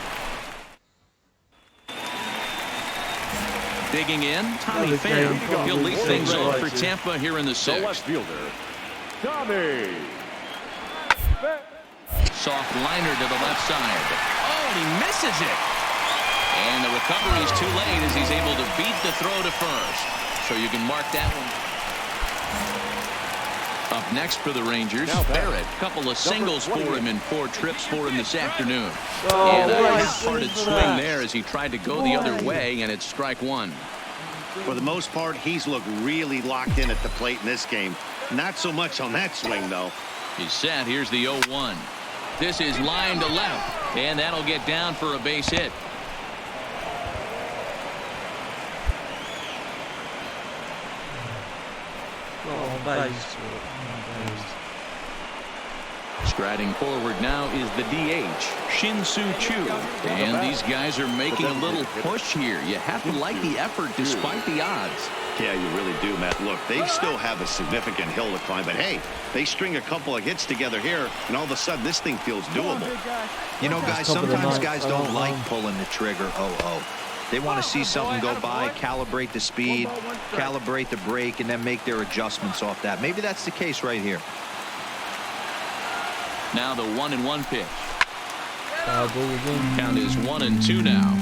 Digging in, Tommy Pham. He'll lead things off for Tampa here in the The left 6th. fielder, Tommy. Soft liner to the left side. Oh, and he misses it. And the recovery is too late as he's able to beat the throw to first. So you can mark that one. Up next for the Rangers, Barrett. Couple of singles for him in 4 trips for him this afternoon. And a half-hearted swing there as he tried to go the other way, and it's strike 1. For the most part, he's looked really locked in at the plate in this game. Not so much on that swing, though. He's set. Here's the 0-1. This is line to left, and that'll get down for a base hit. on base. Striding forward now is the DH, Shin-Soo Choo. And these guys are making a little push here. You have to like the effort despite the odds. Yeah, you really do, Matt. Look, they still have a significant hill to climb, but hey, they string a couple of hits together here, and all of a sudden this thing feels doable. You know, guys, sometimes guys don't like pulling the trigger. They want to see something go by, calibrate the speed, calibrate the brake, and then make their adjustments off that. Maybe that's the case right here. Now the 1-1 pitch. Count is 1-2 now.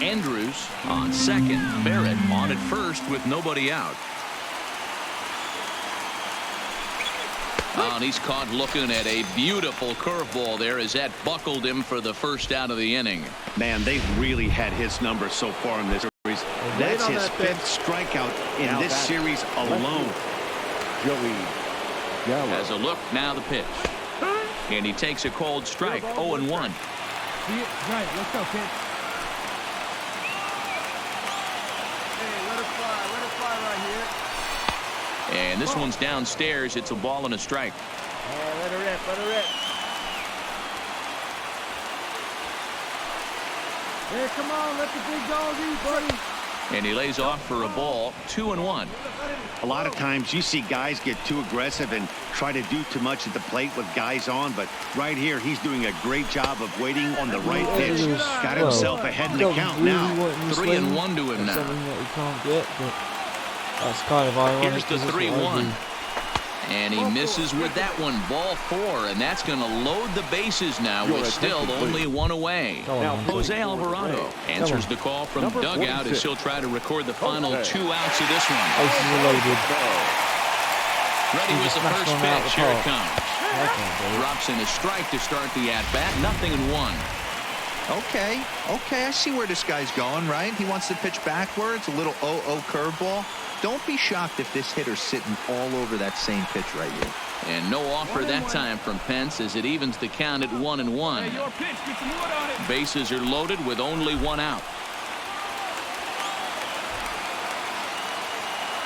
Andrews on second. Barrett on at first with nobody out. Oh, and he's caught looking at a beautiful curveball there as that buckled him for the first out of the inning. Man, they've really had his number so far in this series. That's his 5th strikeout in this series alone. As a look, now the pitch. And he takes a cold strike, 0-1. See it? Right, let's go, kid. Hey, let it fly right here. And this one's downstairs. It's a ball and a strike. Hey, let it rip, let it rip. Hey, come on, let the big dog eat, buddy. And he lays off for a ball, 2-1. A lot of times you see guys get too aggressive and try to do too much at the plate with guys on, but right here he's doing a great job of waiting on the right pitch. Got himself ahead in the count now. 3-1 to him now. Something that he can't get, but that's kind of ironic. Here's the 3-1. And he misses with that one. Ball 4, and that's going to load the bases now with still only 1 away. Now Jose Alvarado answers the call from dugout as he'll try to record the final 2 outs of this one. Bases are loaded. Ready with the smashed first one out the pitch. Here it park. comes. Drops in a strike to start the at-bat. 0-1. Okay, I see where this guy's going, right? He wants to pitch backwards, a little 0-0 curveball. Don't be shocked if this hitter's sitting all over that same pitch right here. And no offer that time from Pence as it evens the count at 1-1. Hey, your pitch, get some wood on it. Bases are loaded with only 1 out.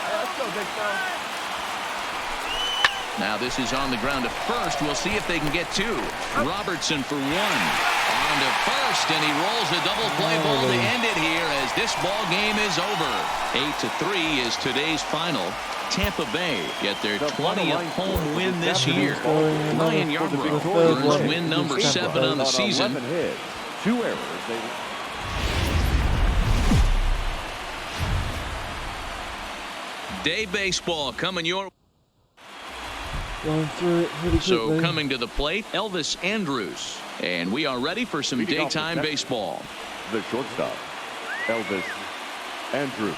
Let's go, big fella. Now this is on the ground to first. We'll see if they can get 2. Robertson for 1. On to first, and he rolls a double play ball to end it here as this ball game is over. 8-3 is today's final. Tampa Bay get their 20th home win this year. Ryan Yarbrough earns win number 7 on the season. 2 errors. Midday baseball coming your Going through it pretty quickly. So coming to the plate, Elvis Andrews. And we are ready for some daytime baseball. The shortstop, Elvis Andrews.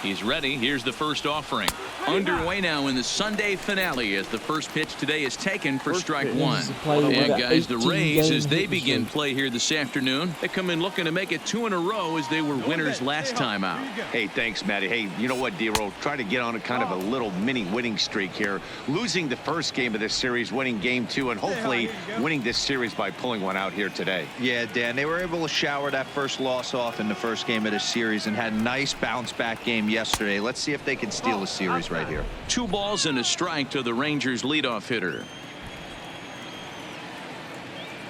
He's ready. Here's the first offering. Underway now in the Sunday finale as the first pitch today is taken for strike one. And guys, the Rays, as they begin play here this afternoon, they come in looking to make it 2 in a row as they were winners last time out. Hey, thanks, Matty. Hey, you know what, D-Roll? Try to get on a kind of a little mini winning streak here. Losing the first game of this series, winning game 2, and hopefully winning this series by pulling one out here today. Yeah, Dan, they were able to shower that first loss off in the first game of the series and had a nice bounce back game yesterday. Let's see if they can steal the series right here. 2 balls and a strike to the Rangers leadoff hitter.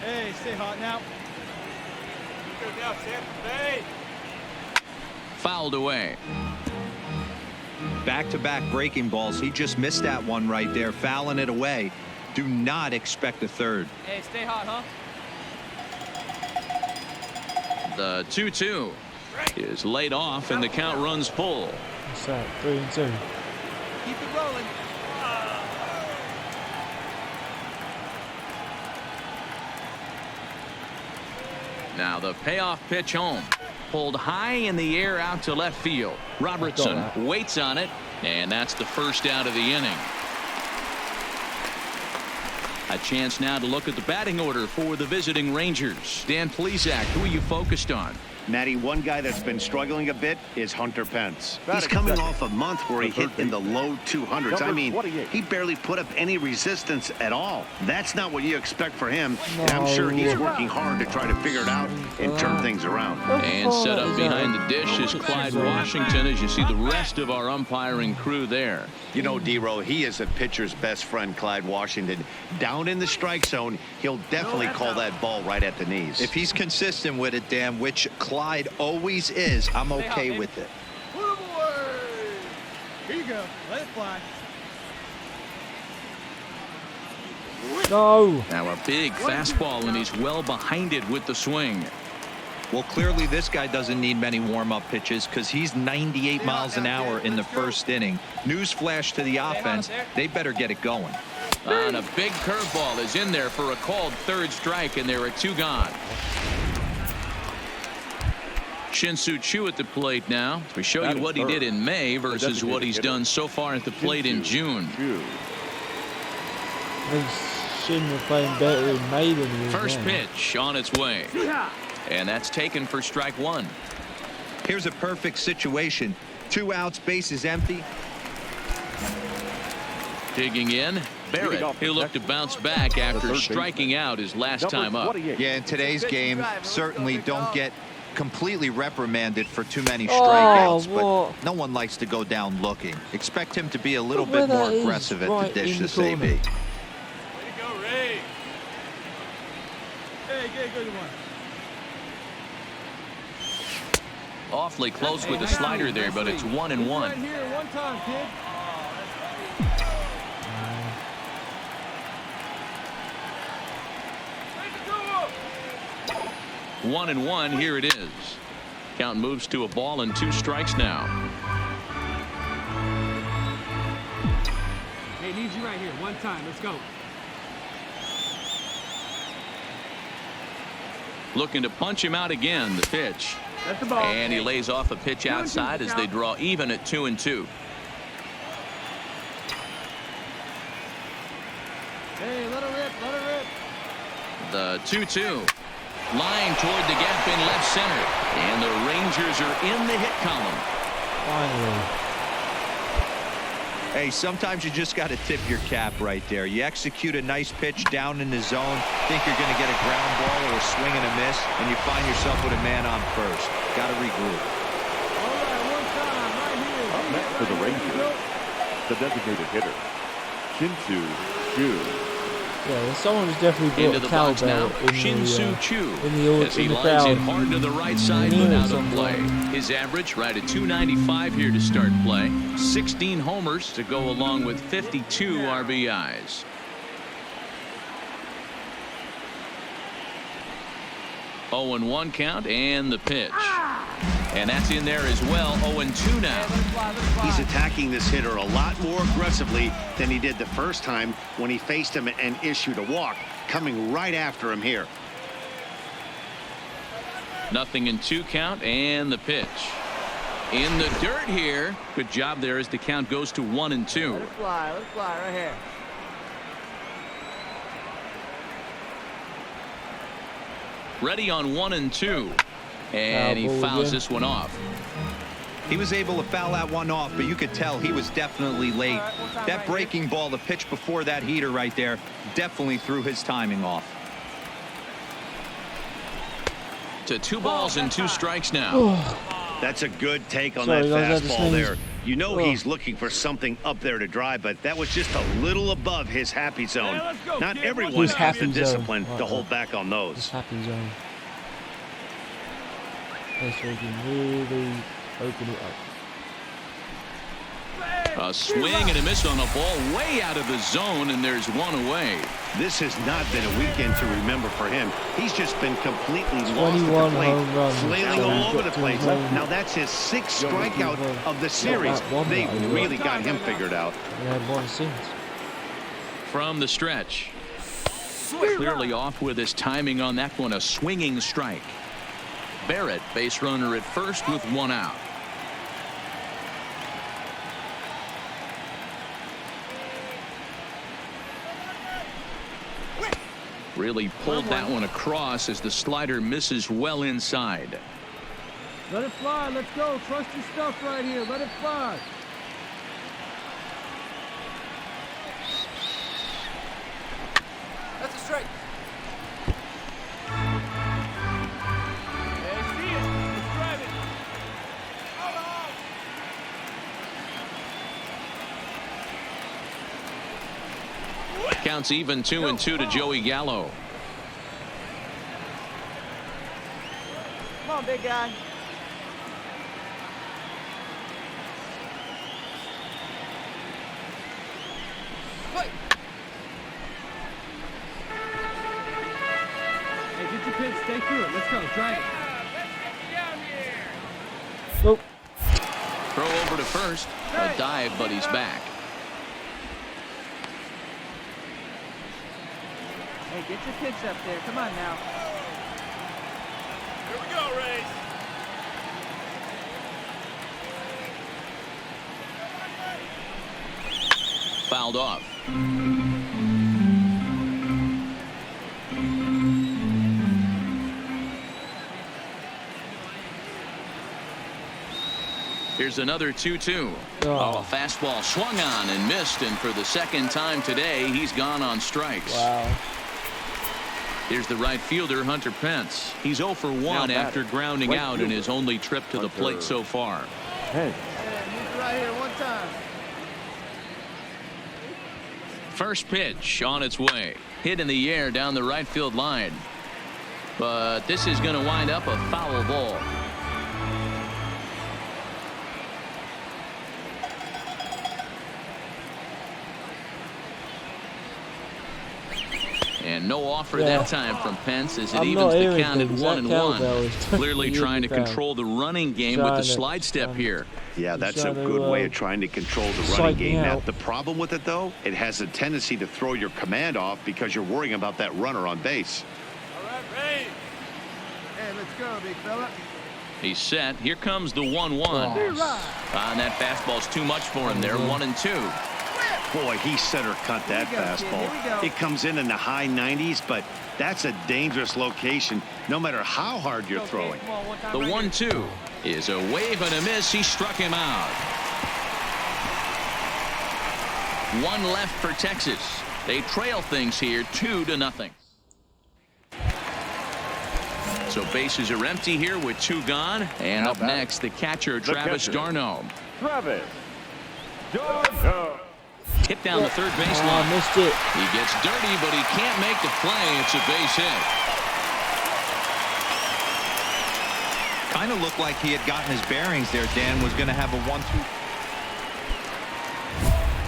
Hey, stay hot now. Good now, Sam. Hey. Fouled away. Back-to-back breaking balls. He just missed that one right there, fouling it away. Do not expect a third. Hey, stay hot, huh? The 2-2 is laid off and the count runs full. What's that? 3-2. Keep it rolling. Now the payoff pitch home. Pulled high in the air out to left field. Robertson waits on it, and that's the first out of the inning. A chance now to look at the batting order for the visiting Rangers. Dan Plesac, who are you focused on? Matty, one guy that's been struggling a bit is Hunter Pence. He's coming off a month where he hit in the low 200s. I mean, he barely put up any resistance at all. That's not what you expect for him, and I'm sure he's working hard to try to figure it out and turn things around. And set up behind the dish is Clyde Washington, as you see the rest of our umpiring crew there. You know, D-Row, he is a pitcher's best friend, Clyde Washington. Down in the strike zone, he'll definitely call that ball right at the knees. If he's consistent with it, Dan, which Clyde always is, I'm okay with it. Put him away. Here you go. Let it fly. No. Now a big fastball, and he's well behind it with the swing. Well, clearly this guy doesn't need many warm-up pitches because he's 98 miles an hour in the first inning. Newsflash to the offense, they better get it going. And a big curveball is in there for a called third strike, and there are 2 gone. Shin-Soo Choo at the plate now. We show you what he did in May versus what he's done so far at the plate in June. Shin was playing better in May than he is First now. pitch on its way. And that's taken for strike 1. Here's a perfect situation. 2 outs, bases empty. Digging in, Barrett. He'll look to bounce back after striking out his last time up. Yeah, in today's game, certainly don't get completely reprimanded for too many strikeouts, but no one likes to go down looking. Expect him to be a little bit more aggressive at the dish this AB. Way to go, Ray. Hey, get a good one. Awfully close with the slider there, but it's 1-1. Right here, one time, kid. 1-1, here it is. Count moves to a ball and 2 strikes now. Hey, needs you right here, one time. Let's go. Looking to punch him out again, the pitch. That's the ball. And he lays off a pitch outside as they draw even at 2-2. Hey, let her rip, let her rip. The 2-2. Line toward the gap in left center. And the Rangers are in the hit column. Finally. Hey, sometimes you just got to tip your cap right there. You execute a nice pitch down in the zone, think you're going to get a ground ball or a swing and a miss, and you find yourself with a man on first. Got to regroup. All right, one time, right here. Up next for the Rangers, the designated hitter, Shin-Soo Choo. Yeah, someone has definitely Into brought the a box now, cowbell Shin-Soo Choo, as he lines it hard to the right side, but out of play. His average right at .295 here to start play. 16 homers to go along with 52 RBIs. Oh, 0-1 count, and the pitch. And that's in there as well. 0-2 now. He's attacking this hitter a lot more aggressively than he did the first time when he faced him and issued a walk, coming right after him here. 0-2 count, and the pitch. In the dirt here. Good job there as the count goes to 1-2. Let it fly right here. Ready on 1-2. And he fouls this one off. He was able to foul that one off, but you could tell he was definitely late. That breaking ball, the pitch before that heater right there, definitely threw his timing off. To 2 balls and 2 strikes now. That's a good take on Sorry, that guys, fastball there. You know Oh. he's looking for something up there to drive, but that was just a little above his happy zone. Yeah, let's go, Not kid. everyone His has the happy zone. discipline to Right, hold back on Just those. happy zone. That's where you can really open it up. A swing and a miss on a ball way out of the zone, and there's one away. This has not been a weekend to remember for him. He's just been completely lost at 21 the plate, home runs. flailing So all he's over got the to place. his own- Now that's his 6th got to strikeout keep on- of the not series. that one They that he really got him figured out. He had one since. From the stretch. Clearly off with his timing on that one. A swinging strike. Barrett, base runner at first with 1 out. Really pulled that one across as the slider misses well inside. Let it fly. Let's go. Trust your stuff right here. Let it fly. That's a strike. Yeah, I see it. Let's drive it. Counts even 2-2 to Joey Gallo. Come on, big guy. Hey, get your pitch. Stay through it. Let's go. Drive it. Nope. Throw over to first. A dive, but he's back. Hey, get your pitch up there. Come on now. Here we go, Ray. Fouled off. Here's another 2-2. Oh, fastball swung on and missed, and for the 2nd time today, he's gone on strikes. Wow. Here's the right fielder, Hunter Pence. He's 0 for 1 after grounding out in his only trip to the plate so far. Hey, right here one time. First pitch on its way. Hit in the air down the right field line. But this is going to wind up a foul ball. And no offer that time from Pence as it evens the count at 1-1. Clearly trying to control the running game with the slide step here. Yeah, that's a good way of trying to control the running game. Now, the problem with it, though, it has a tendency to throw your command off because you're worrying about that runner on base. All right, Ray. Hey, let's go, big fella. He's set. Here comes the 1-1. And that fastball's too much for him there. 1-2. Boy, he center cut that fastball. It comes in the high 90s, but that's a dangerous location no matter how hard you're throwing. The 1-2 is a wave and a miss. He struck him out. 1 left for Texas. They trail things here 2-0. So bases are empty here with 2 gone. And up next, the catcher, Travis d'Arnaud. Travis d'Arnaud. Hit down the third baseline. Missed it. He gets dirty, but he can't make the play. It's a base hit. Kind of looked like he had gotten his bearings there. Dan was going to have a 1-2.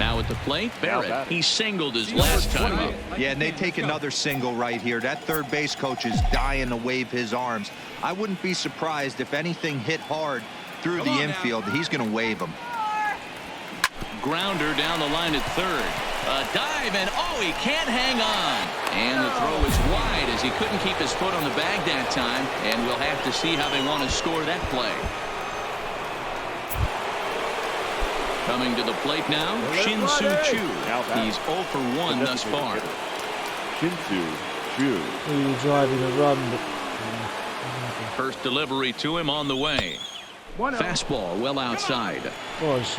Now at the plate, Barrett. He singled his last time up. Yeah, and they take another single right here. That third base coach is dying to wave his arms. I wouldn't be surprised if anything hit hard through the infield. He's going to wave them. Grounder down the line at third. A dive, and oh, he can't hang on. And the throw is wide as he couldn't keep his foot on the bag that time. And we'll have to see how they want to score that play. Coming to the plate now, Shin-Soo Choo. He's 0 for 1 thus far. Shin-Soo Choo. He was driving a run, but First delivery to him on the way. Fastball well outside.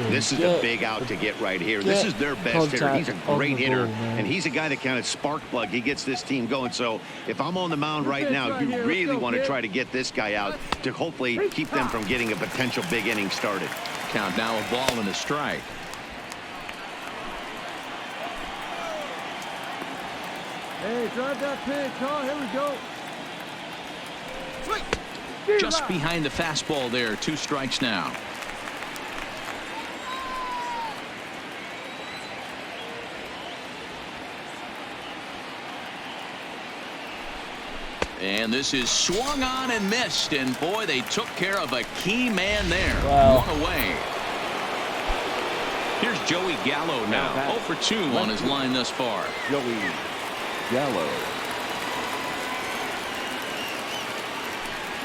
This is a big out to get right here. This is their best hitter. He's a great hitter, and he's a guy that kind of spark plug. He gets this team going. So if I'm on the mound right now, you really want to try to get this guy out to hopefully keep them from getting a potential big inning started. Count now, a ball and a strike. Hey, drive that pitch, huh? Here we go. Sweet. Just behind the fastball there. 2 strikes now. And this is swung on and missed. And boy, they took care of a key man there. Wow. 1 away. Here's Joey Gallo now. 0 for 2 on his line thus far. Joey Gallo.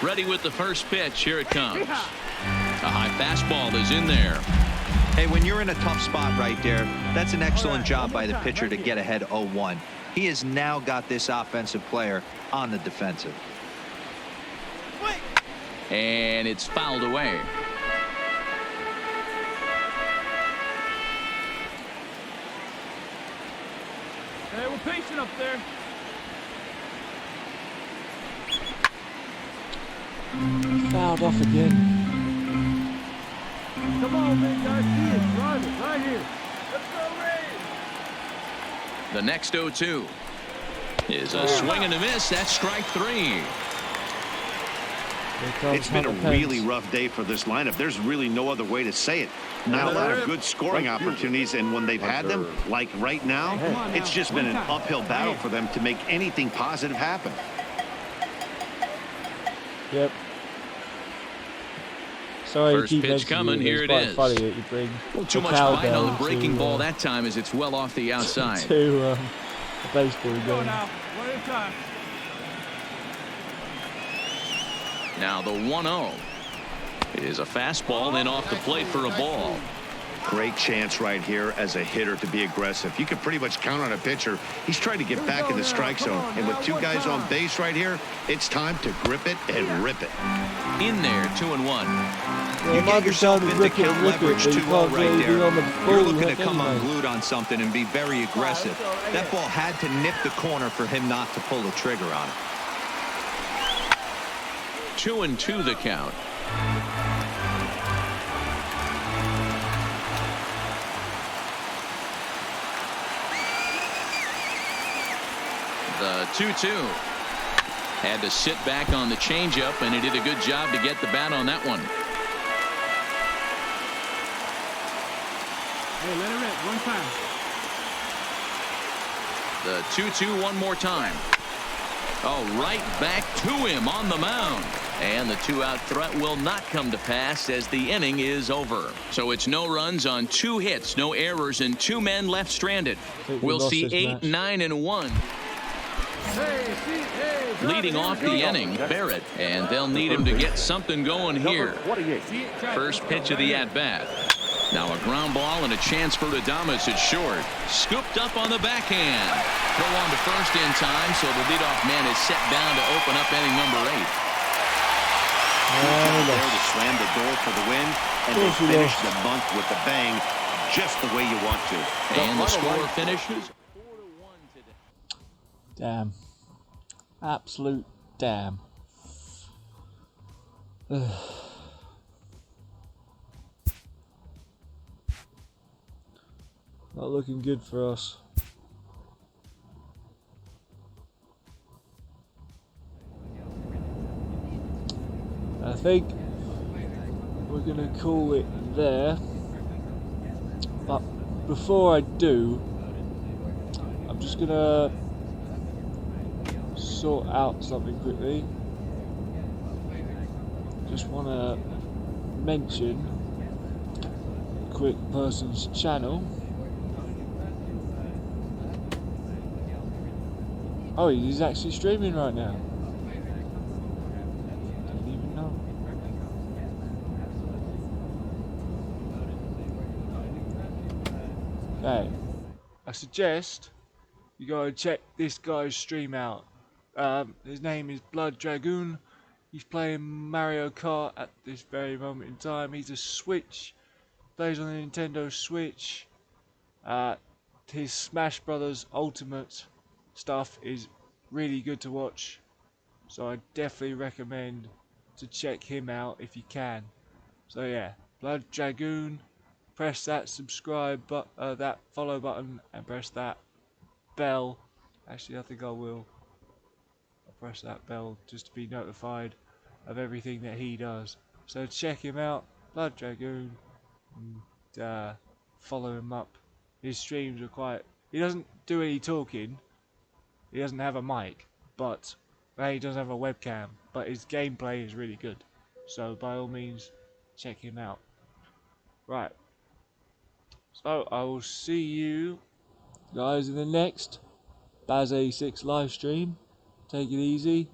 Ready with the first pitch. Here it comes. A high fastball is in there. Hey, when you're in a tough spot right there, that's an excellent job by the pitcher to get ahead 0-1. He has now got this offensive player on the defensive. And it's fouled away. Hey, we're patient up there. fouled off again. Come on, big guy. See it. Drive it right here. Let's go, Ray. The next 0-2 is a swing and a miss. That's strike 3. It's been a really rough day for this lineup. There's really no other way to say it. Not a lot of good scoring opportunities, and when they've had them, like right now, it's just been an uphill battle for them to make anything positive happen. Yep. Sorry, First pitch coming. Here it is. Funny that you bring Too much bite on the breaking ball that time as it's well off the outside. To a baseball game. One at a time. Now the 1-0 is a fastball, then off the plate for a ball. Great chance right here as a hitter to be aggressive. You can pretty much count on a pitcher. He's trying to get back in the strike zone. And with 2 guys on base right here, it's time to grip it and rip it. In there, 2-1. You get yourself into count leverage too low right there. You're looking to come unglued on something and be very aggressive. That ball had to nip the corner for him not to pull the trigger on it. 2-2 the count. The 2-2 had to sit back on the changeup, and he did a good job to get the bat on that one. Hey, let it rip. One time. The 2-2 one more time. Oh, right back to him on the mound. And the 2-out threat will not come to pass as the inning is over. So it's no runs on 2 hits, no errors, and 2 men left stranded. We'll see 8, 9, and 1. Leading off the inning, Barrett, and they'll need him to get something going here. First pitch of the at-bat. Now a ground ball and a chance for Adames at short. Scooped up on the backhand. Throw on to first in time, so the leadoff man is set down to open up inning number 8. There to slam the door for the win, and they finish the month with a bang, just the way you want to. And the score finishes 4-1 today. Damn. Absolute damn. Not looking good for us. I think we're going to call it there. But before I do, I'm just gonna sort out something quickly. Just wanna mention a quick person's channel. Oh, he's actually streaming right now. Didn't even know. Okay, I suggest you go check this guy's stream out. His name is Blood Dragoon. He's playing Mario Kart at this very moment in time. He's a Switch, plays on the Nintendo Switch. His Smash Brothers Ultimate stuff is really good to watch, so I definitely recommend to check him out if you can. So yeah, Blood Dragoon. Press that subscribe that follow button and press that bell. Actually, I think I will. I'll press that bell just to be notified of everything that he does. So check him out, Blood Dragoon, and follow him up. His streams are quite. He doesn't do any talking. He doesn't have a mic, but he doesn't have a webcam. But his gameplay is really good. So by all means, check him out. Right. So I will see you guys in the next Baz86 live stream. Take it easy.